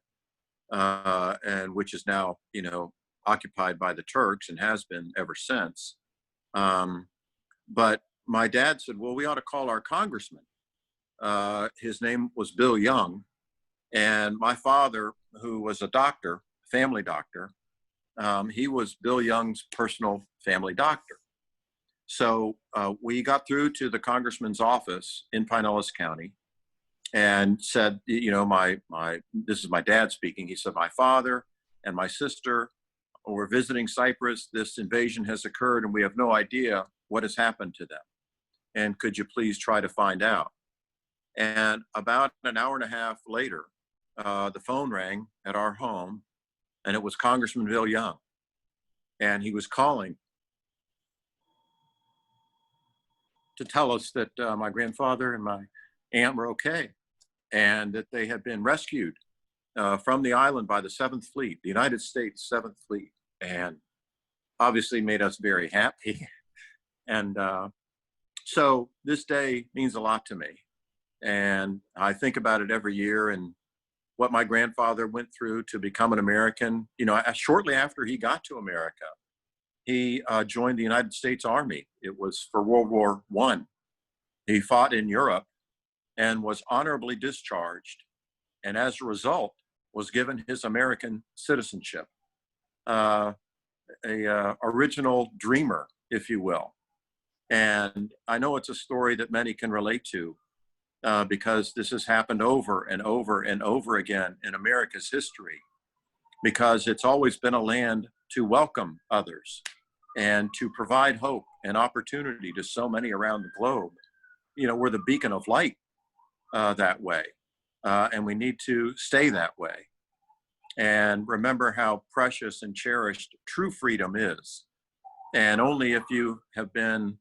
and which is now, you know, occupied by the Turks and has been ever since. But my dad said, well, we ought to call our congressman. His name was Bill Young. And my father, who was a doctor, family doctor, he was Bill Young's personal family doctor. So we got through to the congressman's office in Pinellas County and said, you know, this is my dad speaking. He said, my father and my sister were visiting Cyprus. This invasion has occurred and we have no idea what has happened to them. And could you please try to find out? And about an hour and a half later, the phone rang at our home and it was Congressman Bill Young. And he was calling to tell us that my grandfather and my aunt were okay and that they had been rescued from the island by the 7th Fleet, the United States 7th Fleet, and obviously made us very happy. And so this day means a lot to me. And I think about it every year and what my grandfather went through to become an American. You know, shortly after he got to America, he joined the United States Army. It was for World War I. He fought in Europe and was honorably discharged. And as a result, was given his American citizenship. Original dreamer, if you will. And I know it's a story that many can relate to because this has happened over and over and over again in America's history, because it's always been a land to welcome others and to provide hope and opportunity to so many around the globe. You know, we're the beacon of light that way, and we need to stay that way. And remember how precious and cherished true freedom is. And only if you have been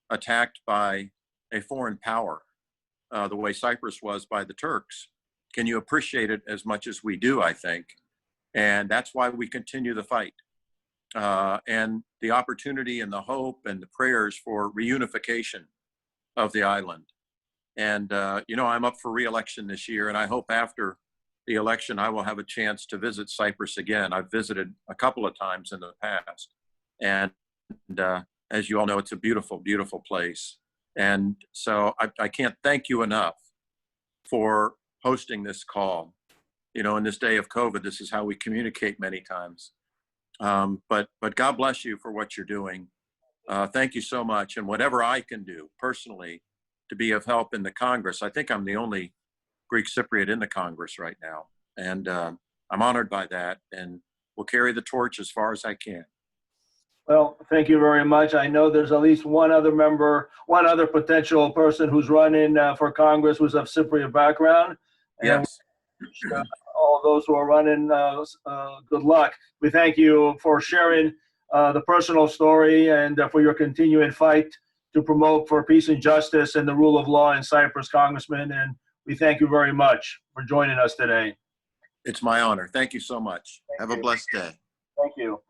attacked by a foreign power, the way Cyprus was by the Turks, can you appreciate it as much as we do, I think. And that's why we continue the fight. And the opportunity and the hope and the prayers for reunification of the island. And, you know, I'm up for re-election this year, and I hope after the election, I will have a chance to visit Cyprus again. I've visited a couple of times in the past. And as you all know, it's a beautiful, beautiful place. And so I can't thank you enough for hosting this call. You know, in this day of COVID, this is how we communicate many times. But God bless you for what you're doing. Thank you so much. And whatever I can do personally to be of help in the Congress, I think I'm the only Greek Cypriot in the Congress right now. And I'm honored by that and will carry the torch as far as I can. Well, thank you very much. I know there's at least one other member, one other potential person who's running for Congress who's of Cypriot background. Yes. And all those who are running, good luck. We thank you for sharing the personal story and for your continuing fight to promote for peace and justice and the rule of law in Cyprus, Congressman. And we thank you very much for joining us today. It's my honor. Thank you so much. Have a blessed day. Thank you.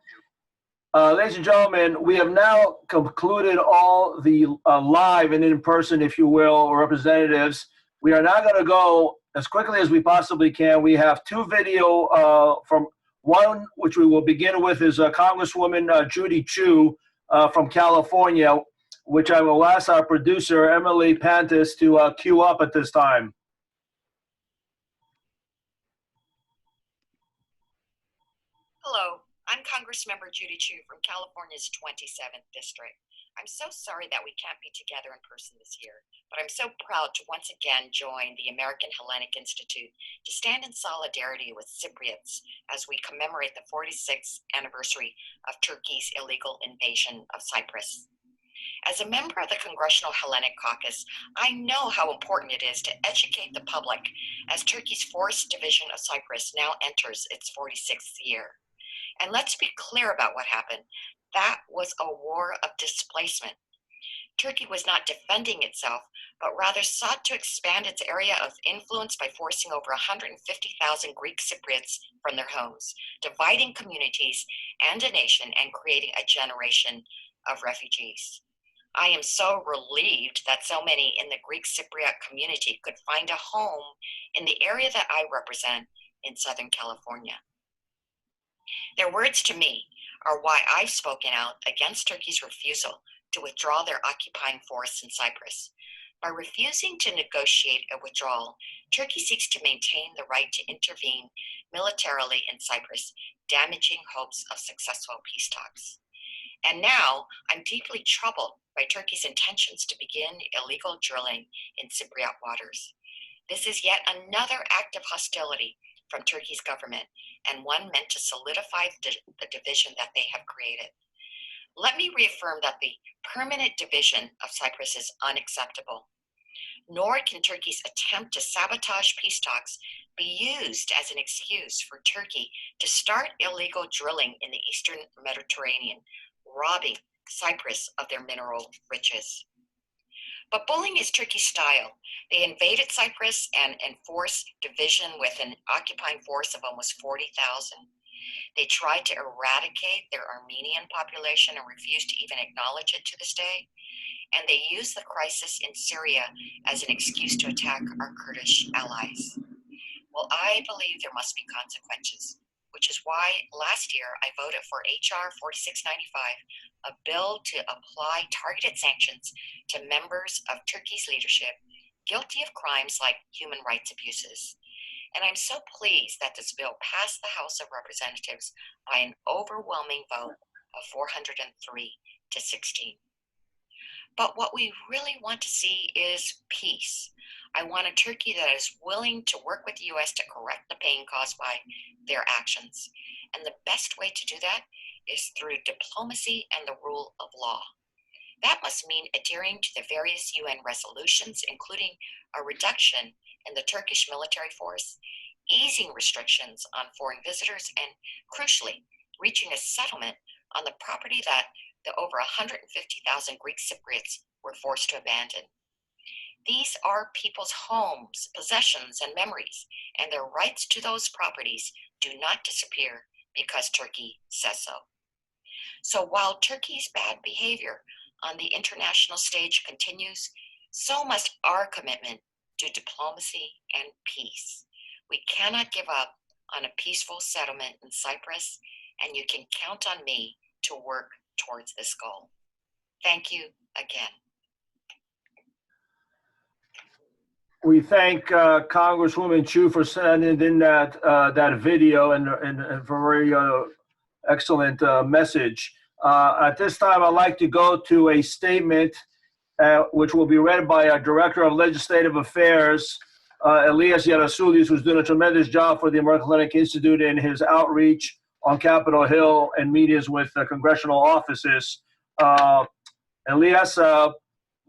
Ladies and gentlemen, we have now concluded all the live and in-person, if you will, representatives. We are now going to go as quickly as we possibly can. We have two video from one, which we will begin with, is Congresswoman Judy Chu from California, which I will ask our producer, Emily Pantis, to cue up at this time. Hello, I'm Congressmember Judy Chu from California's 27th District. I'm so sorry that we can't be together in person this year, but I'm so proud to once again join the American Hellenic Institute to stand in solidarity with Cypriots as we commemorate the 46th anniversary of Turkey's illegal invasion of Cyprus. As a member of the Congressional Hellenic Caucus, I know how important it is to educate the public as Turkey's forced division of Cyprus now enters its 46th year. And let's be clear about what happened. That was a war of displacement. Turkey was not defending itself, but rather sought to expand its area of influence by forcing over 150,000 Greek Cypriots from their homes, dividing communities and a nation, and creating a generation of refugees. I am so relieved that so many in the Greek Cypriot community could find a home in the area that I represent in Southern California. Their words to me are why I've spoken out against Turkey's refusal to withdraw their occupying force in Cyprus. By refusing to negotiate a withdrawal, Turkey seeks to maintain the right to intervene militarily in Cyprus, damaging hopes of successful peace talks. And now I'm deeply troubled by Turkey's intentions to begin illegal drilling in Cypriot waters. This is yet another act of hostility from Turkey's government, and one meant to solidify the division that they have created. Let me reaffirm that the permanent division of Cyprus is unacceptable, nor can Turkey's attempt to sabotage peace talks be used as an excuse for Turkey to start illegal drilling in the Eastern Mediterranean, robbing Cyprus of their mineral riches. But bullying is Turkey's style. They invaded Cyprus and enforced division with an occupying force of almost 40,000. They tried to eradicate their Armenian population and refused to even acknowledge it to this day. And they used the crisis in Syria as an excuse to attack our Kurdish allies. Well, I believe there must be consequences, which is why last year I voted for H.R. 4695, a bill to apply targeted sanctions to members of Turkey's leadership guilty of crimes like human rights abuses. And I'm so pleased that this bill passed the House of Representatives by an overwhelming vote of 403 to 16. But what we really want to see is peace. I want a Turkey that is willing to work with the U.S. to correct the pain caused by their actions. And the best way to do that is through diplomacy and the rule of law. That must mean adhering to the various UN resolutions, including a reduction in the Turkish military force, easing restrictions on foreign visitors, and crucially, reaching a settlement on the property that the over 150,000 Greek Cypriots were forced to abandon. These are people's homes, possessions, and memories, and their rights to those properties do not disappear because Turkey says so. So while Turkey's bad behavior on the international stage continues, so must our commitment to diplomacy and peace. We cannot give up on a peaceful settlement in Cyprus, and you can count on me to work towards this goal. Thank you again. We thank Congresswoman Chu for sending in that video and for a very excellent message. At this time, I'd like to go to a statement which will be read by our Director of Legislative Affairs, Elias Yarasoulis, who's doing a tremendous job for the American Hellenic Institute in his outreach on Capitol Hill and meetings with congressional offices. Elias, why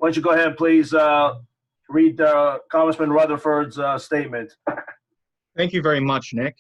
don't you go ahead and please read Congressman Rutherford's statement. Thank you very much, Nick.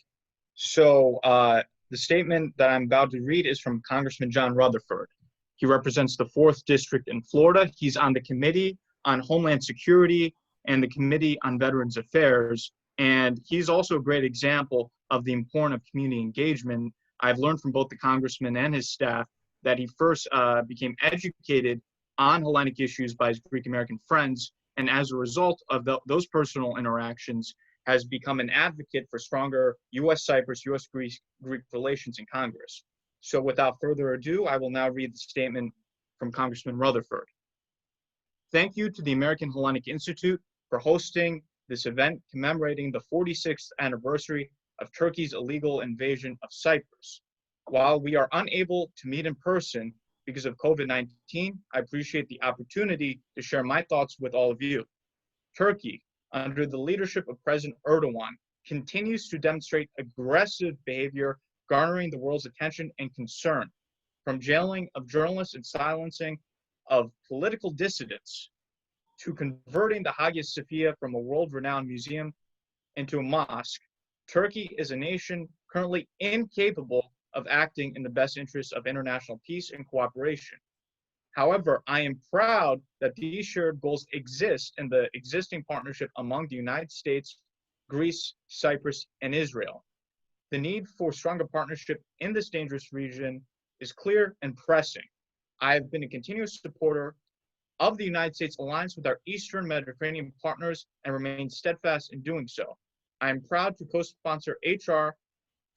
So the statement that I'm about to read is from Congressman John Rutherford. He represents the 4th District in Florida. He's on the Committee on Homeland Security and the Committee on Veterans Affairs. And he's also a great example of the importance of community engagement. I've learned from both the congressman and his staff that he first became educated on Hellenic issues by his Greek American friends. And as a result of those personal interactions, has become an advocate for stronger U.S.-Cyprus, U.S.-Greek relations in Congress. So without further ado, I will now read the statement from Congressman Rutherford. Thank you to the American Hellenic Institute for hosting this event commemorating the 46th anniversary of Turkey's illegal invasion of Cyprus. While we are unable to meet in person because of COVID-19, I appreciate the opportunity to share my thoughts with all of you. Turkey, under the leadership of President Erdogan, continues to demonstrate aggressive behavior, garnering the world's attention and concern, from jailing of journalists and silencing of political dissidents, to converting the Hagia Sophia from a world-renowned museum into a mosque. Turkey is a nation currently incapable of acting in the best interests of international peace and cooperation. However, I am proud that these shared goals exist in the existing partnership among the United States, Greece, Cyprus, and Israel. The need for stronger partnership in this dangerous region is clear and pressing. I have been a continuous supporter of the United States alliance with our Eastern Mediterranean partners and remain steadfast in doing so. I am proud to co-sponsor HR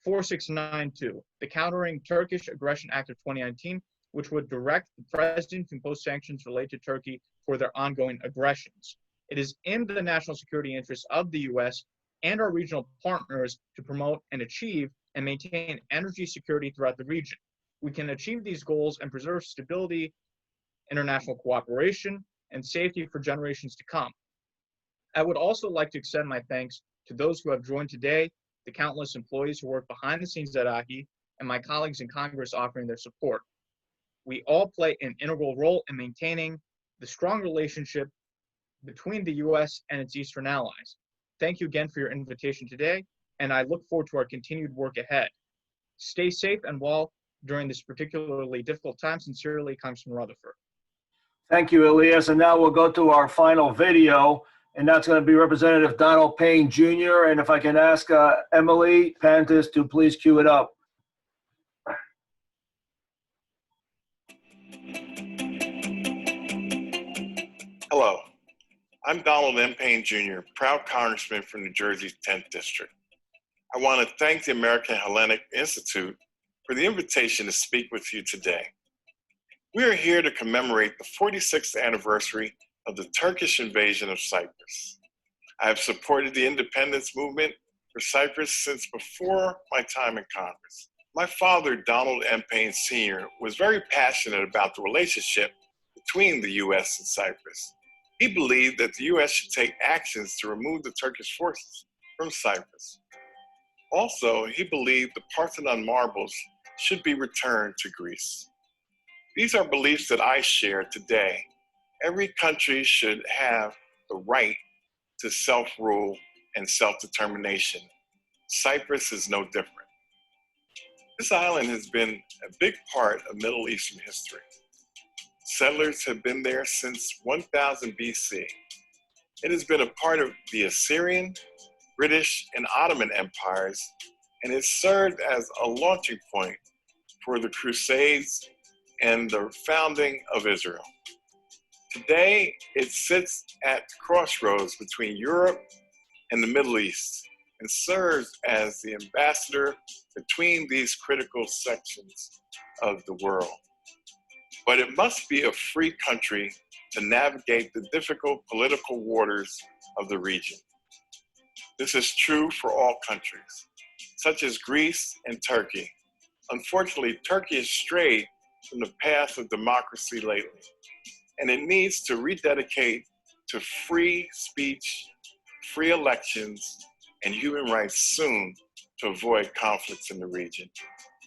4692, the Countering Turkish Aggression Act of 2019, which would direct the president to impose sanctions related to Turkey for their ongoing aggressions. It is in the national security interests of the U.S. and our regional partners to promote and achieve and maintain energy security throughout the region. We can achieve these goals and preserve stability, international cooperation, and safety for generations to come. I would also like to extend my thanks to those who have joined today, the countless employees who work behind the scenes at AHI, and my colleagues in Congress offering their support. We all play an integral role in maintaining the strong relationship between the U.S. and its Eastern allies. Thank you again for your invitation today, and I look forward to our continued work ahead. Stay safe and well during this particularly difficult time. Sincerely, Congressman Rutherford. Thank you, Elias. And now we'll go to our final video, and that's going to be Representative Donald Payne Jr. And if I can ask Emily Pantis to please cue it up. Hello, I'm Donald M. Payne Jr., proud congressman from New Jersey's 10th District. I want to thank the American Hellenic Institute for the invitation to speak with you today. We are here to commemorate the 46th anniversary of the Turkish invasion of Cyprus. I have supported the independence movement for Cyprus since before my time in Congress. My father, Donald M. Payne Sr., was very passionate about the relationship between the U.S. and Cyprus. He believed that the U.S. should take actions to remove the Turkish forces from Cyprus. Also, he believed the Parthenon marbles should be returned to Greece. These are beliefs that I share today. Every country should have the right to self-rule and self-determination. Cyprus is no different. This island has been a big part of Middle Eastern history. Settlers have been there since 1000 BC. It has been a part of the Assyrian, British, and Ottoman empires, and it served as a launching point for the Crusades and the founding of Israel. Today, it sits at the crossroads between Europe and the Middle East and serves as the ambassador between these critical sections of the world. But it must be a free country to navigate the difficult political waters of the region. This is true for all countries, such as Greece and Turkey. Unfortunately, Turkey has strayed from the path of democracy lately, and it needs to rededicate to free speech, free elections, and human rights soon to avoid conflicts in the region.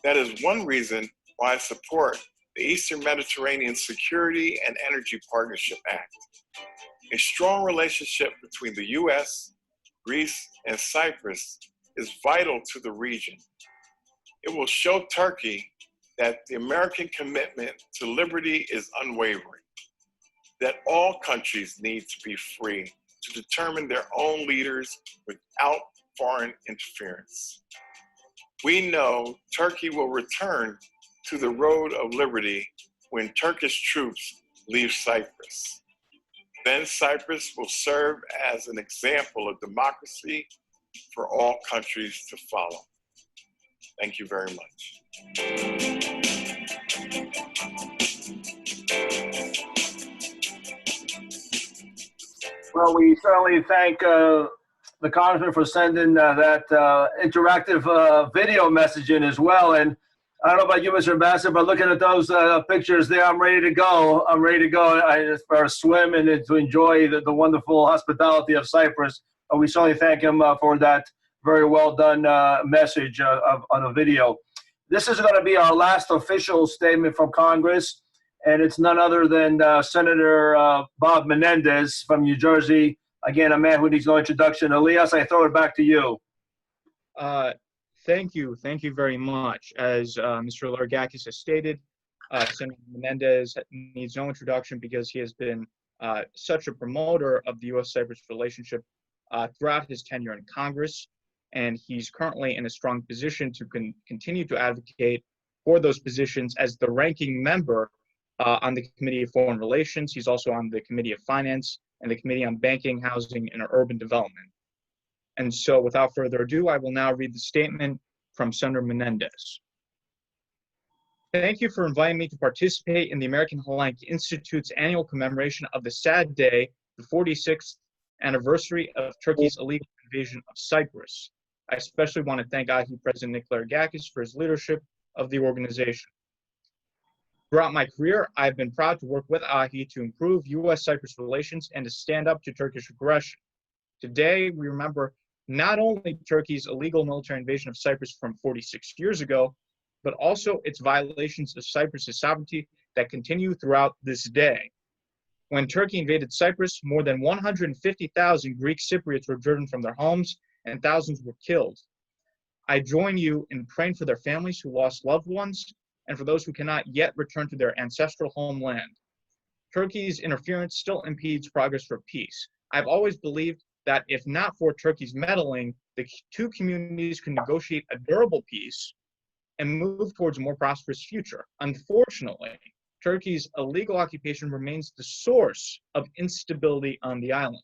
That is one reason why I support the Eastern Mediterranean Security and Energy Partnership Act. A strong relationship between the U.S., Greece, and Cyprus is vital to the region. It will show Turkey that the American commitment to liberty is unwavering, that all countries need to be free to determine their own leaders without foreign interference. We know Turkey will return to the road of liberty when Turkish troops leave Cyprus. Then Cyprus will serve as an example of democracy for all countries to follow. Thank you very much. Well, we certainly thank the Congressman for sending that interactive video message in as well. And I don't know about you, Mr. Ambassador, but looking at those pictures there, I'm ready to go. I'm ready to go for a swim and to enjoy the wonderful hospitality of Cyprus. We certainly thank him for that very well done message on a video. This is going to be our last official statement from Congress, and it's none other than Senator Bob Menendez from New Jersey. Again, a man who needs no introduction. Elias, I throw it back to you. Thank you. Thank you very much. As Mr. Largakis has stated, Senator Menendez needs no introduction because he has been such a promoter of the U.S.-Cyprus relationship throughout his tenure in Congress, and he's currently in a strong position to continue to advocate for those positions as the ranking member on the Committee of Foreign Relations. He's also on the Committee of Finance and the Committee on Banking, Housing, and Urban Development. And so without further ado, I will now read the statement from Senator Menendez. Thank you for inviting me to participate in the American Hellenic Institute's annual commemoration of the sad day, the 46th anniversary of Turkey's illegal invasion of Cyprus. I especially want to thank AHI President Nick Largakis for his leadership of the organization. Throughout my career, I've been proud to work with AHI to improve U.S.-Cyprus relations and to stand up to Turkish aggression. Today, we remember not only Turkey's illegal military invasion of Cyprus from 46 years ago, but also its violations of Cyprus's sovereignty that continue throughout this day. When Turkey invaded Cyprus, more than 150,000 Greek Cypriots were driven from their homes and thousands were killed. I join you in praying for their families who lost loved ones and for those who cannot yet return to their ancestral homeland. Turkey's interference still impedes progress for peace. I've always believed that if not for Turkey's meddling, the two communities could negotiate a durable peace and move towards a more prosperous future. Unfortunately, Turkey's illegal occupation remains the source of instability on the island.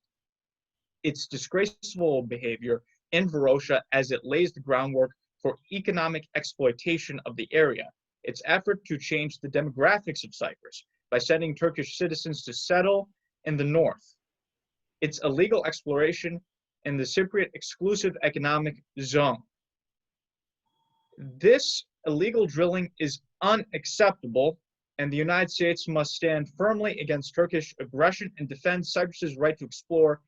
Its disgraceful behavior in Varosha as it lays the groundwork for economic exploitation of the area. Its effort to change the demographics of Cyprus by sending Turkish citizens to settle in the north. Its illegal exploration in the Cypriot exclusive economic zone. This illegal drilling is unacceptable, and the United States must stand firmly against Turkish aggression and defend Cyprus's right to explore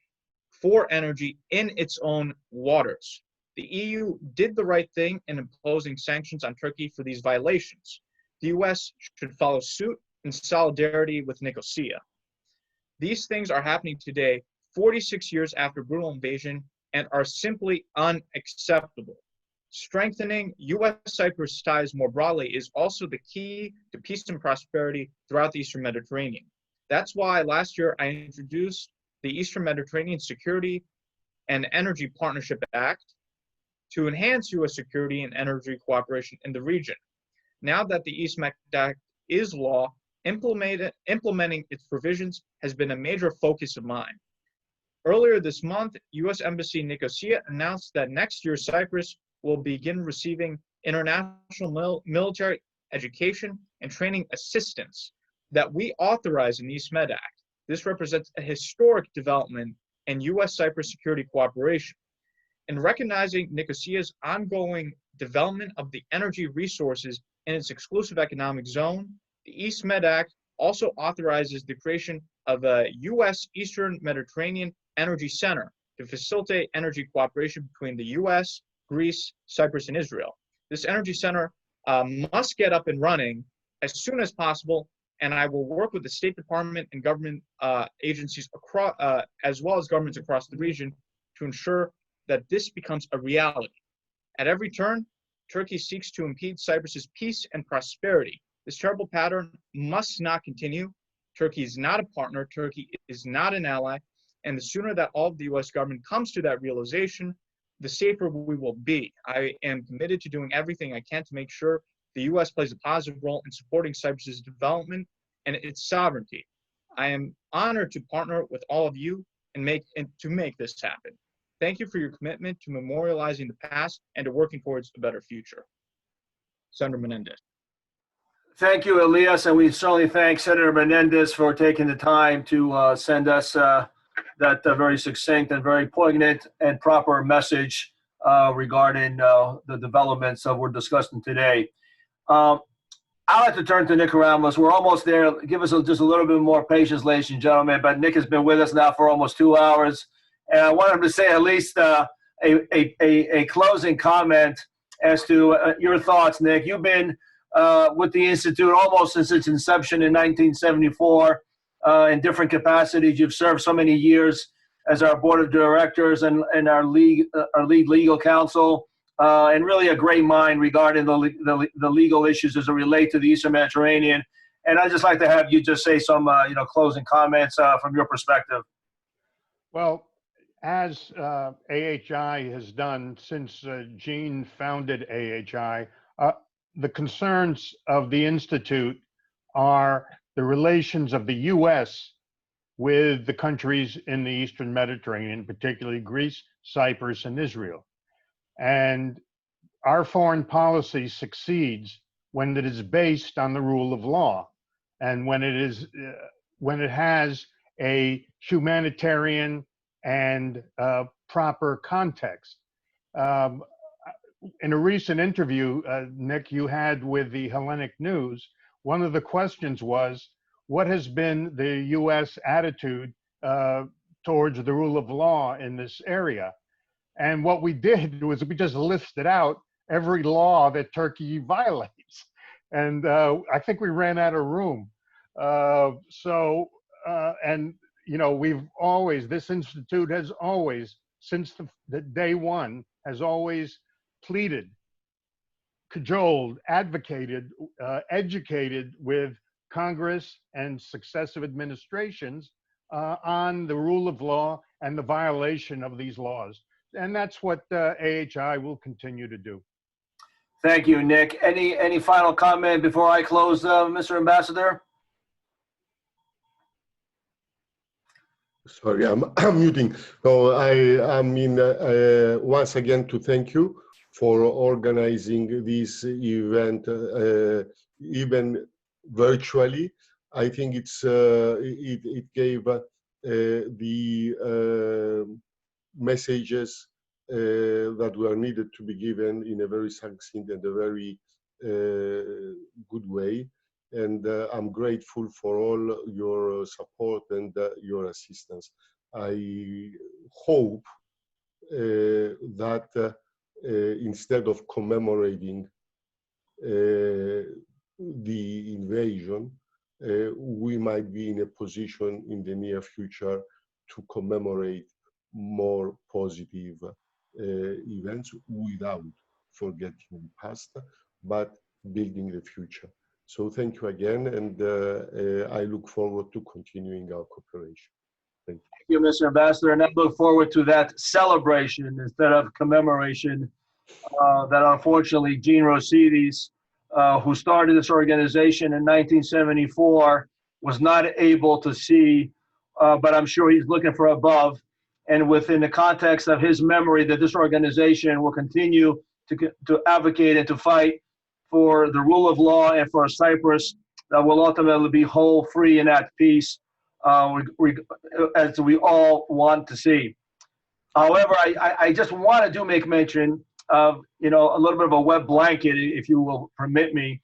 for energy in its own waters. The EU did the right thing in imposing sanctions on Turkey for these violations. The US should follow suit in solidarity with Nicosia. These things are happening today, 46 years after brutal invasion, and are simply unacceptable. Strengthening US-Cyprus ties more broadly is also the key to peace and prosperity throughout the Eastern Mediterranean. That's why last year I introduced the Eastern Mediterranean Security and Energy Partnership Act to enhance US security and energy cooperation in the region. Now that the East Med Act is law, implementing its provisions has been a major focus of mine. Earlier this month, US Embassy in Nicosia announced that next year Cyprus will begin receiving international military education and training assistance that we authorize in the East Med Act. This represents a historic development in US-Cyprus security cooperation. In recognizing Nicosia's ongoing development of the energy resources in its exclusive economic zone, the East Med Act also authorizes the creation of a U.S. Eastern Mediterranean Energy Center to facilitate energy cooperation between the U.S., Greece, Cyprus, and Israel. This energy center must get up and running as soon as possible, and I will work with the State Department and government agencies across, as well as governments across the region to ensure that this becomes a reality. At every turn, Turkey seeks to impede Cyprus's peace and prosperity. This terrible pattern must not continue. Turkey is not a partner. Turkey is not an ally. And the sooner that all of the U.S. government comes to that realization, the safer we will be. I am committed to doing everything I can to make sure the U.S. plays a positive role in supporting Cyprus's development and its sovereignty. I am honored to partner with all of you and to make this happen. Thank you for your commitment to memorializing the past and to working towards a better future. Senator Menendez. Thank you, Elias, and we certainly thank Senator Menendez for taking the time to send us that very succinct and very poignant and proper message regarding the developments that we're discussing today. I'd like to turn to Nick Ramos. We're almost there. Give us just a little bit more patience, ladies and gentlemen, but Nick has been with us now for almost 2 hours, and I want him to say at least a closing comment as to your thoughts, Nick. You've been with the Institute almost since its inception in 1974 in different capacities. You've served so many years as our board of directors and our lead legal counsel, and really a great mind regarding the legal issues as it relate to the Eastern Mediterranean. And I'd just like to have you just say some closing comments from your perspective. Well, as AHI has done since Gene founded AHI, the concerns of the Institute are the relations of the U.S. with the countries in the Eastern Mediterranean, particularly Greece, Cyprus, and Israel. And our foreign policy succeeds when it is based on the rule of law, and when it has a humanitarian and proper context. In a recent interview, Nick, you had with the Hellenic News, one of the questions was, what has been the U.S. attitude towards the rule of law in this area? And what we did was we just listed out every law that Turkey violates. And I think we ran out of room. This institute has always, since the day one, has always pleaded, cajoled, advocated, educated with Congress and successive administrations on the rule of law and the violation of these laws. And that's what AHI will continue to do. Thank you, Nick. Any final comment before I close, Mr. Ambassador? Sorry, I'm muting. So I mean, once again, to thank you for organizing this event, even virtually. I think it gave the messages that were needed to be given in a very succinct and a very good way. And I'm grateful for all your support and your assistance. I hope that instead of commemorating the invasion, we might be in a position in the near future to commemorate more positive events without forgetting the past, but building the future. So thank you again, and I look forward to continuing our cooperation. Thank you. Thank you, Mr. Ambassador, and I look forward to that celebration instead of commemoration that unfortunately Gene Rosides, who started this organization in 1974, was not able to see, but I'm sure he's looking for above. And within the context of his memory, that this organization will continue to advocate and to fight for the rule of law and for a Cyprus that will ultimately be whole, free, and at peace, as we all want to see. However, I just want to make mention of, a little bit of a wet blanket, if you will permit me.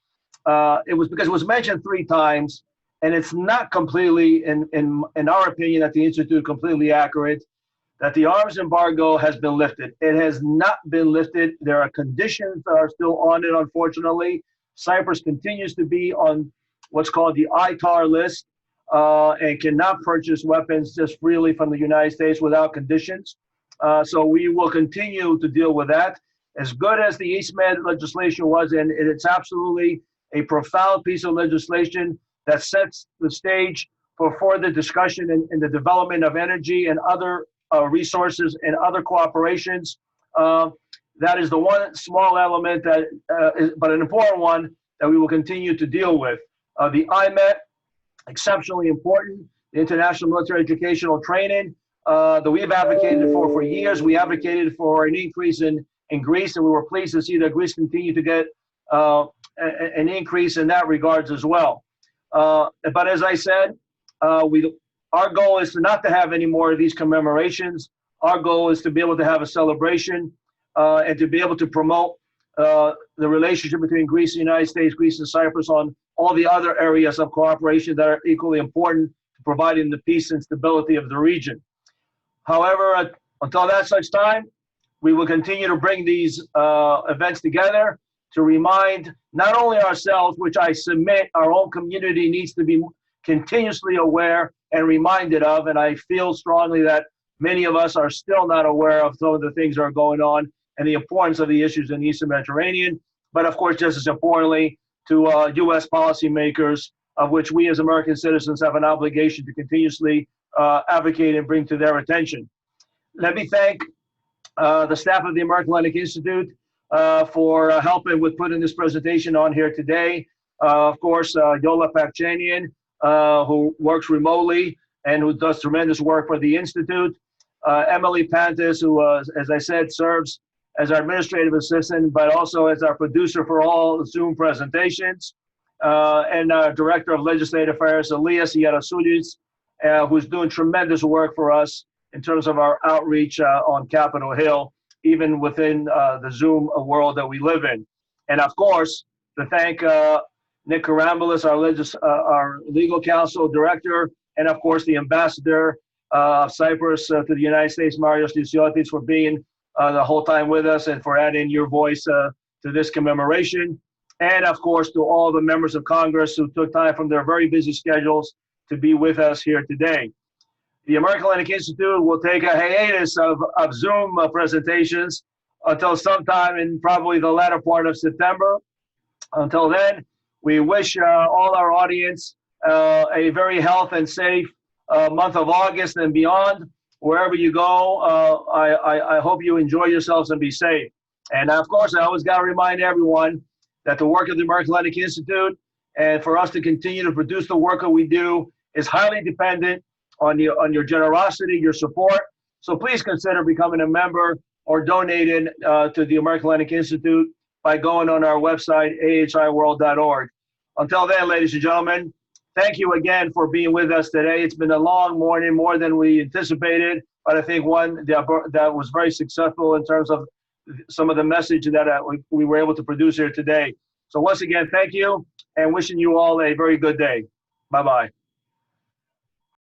It was because it was mentioned 3 times, and it's not completely, in our opinion, at the Institute, completely accurate, that the arms embargo has been lifted. It has not been lifted. There are conditions that are still on it, unfortunately. Cyprus continues to be on what's called the ITAR list and cannot purchase weapons just freely from the United States without conditions. So we will continue to deal with that. As good as the East Med legislation was, and it's absolutely a profound piece of legislation that sets the stage for further discussion in the development of energy and other resources and other cooperations. That is the one small element that but an important one that we will continue to deal with. The IMET, exceptionally important, the International Military Educational Training, that we've advocated for years. We advocated for an increase in Greece, and we were pleased to see that Greece continued to get an increase in that regards as well. But as I said, our goal is not to have any more of these commemorations. Our goal is to be able to have a celebration and to be able to promote the relationship between Greece and the United States, Greece and Cyprus on all the other areas of cooperation that are equally important to providing the peace and stability of the region. However, until that such time, we will continue to bring these events together to remind not only ourselves, which I submit our own community needs to be continuously aware and reminded of, and I feel strongly that many of us are still not aware of some of the things that are going on and the importance of the issues in the Eastern Mediterranean, but of course, just as importantly, to U.S. policymakers, of which we as American citizens have an obligation to continuously advocate and bring to their attention. Let me thank the staff of the American Hellenic Institute for helping with putting this presentation on here today. Of course, Yola Pakchanian, who works remotely and who does tremendous work for the Institute. Emily Pantis, who, as I said, serves as our administrative assistant, but also as our producer for all Zoom presentations. And our Director of Legislative Affairs, Elias Yarasulis, who's doing tremendous work for us in terms of our outreach on Capitol Hill, even within the Zoom world that we live in. And of course, to thank Nick Karambalis, our legal counsel director, and of course the ambassador of Cyprus to the United States, Marios Lysiotis, for being the whole time with us and for adding your voice to this commemoration. And of course, to all the members of Congress who took time from their very busy schedules to be with us here today. The American Hellenic Institute will take a hiatus of Zoom presentations until sometime in probably the latter part of September. Until then, we wish all our audience a very healthy and safe month of August and beyond. Wherever you go, I hope you enjoy yourselves and be safe. And of course, I always got to remind everyone that the work of the American Hellenic Institute and for us to continue to produce the work that we do is highly dependent on your generosity, your support. So please consider becoming a member or donating to the American Hellenic Institute by going on our website, ahiworld.org. Until then, ladies and gentlemen, thank you again for being with us today. It's been a long morning, more than we anticipated, but I think one that was very successful in terms of some of the message that we were able to produce here today. So once again, thank you, and wishing you all a very good day. Bye-bye.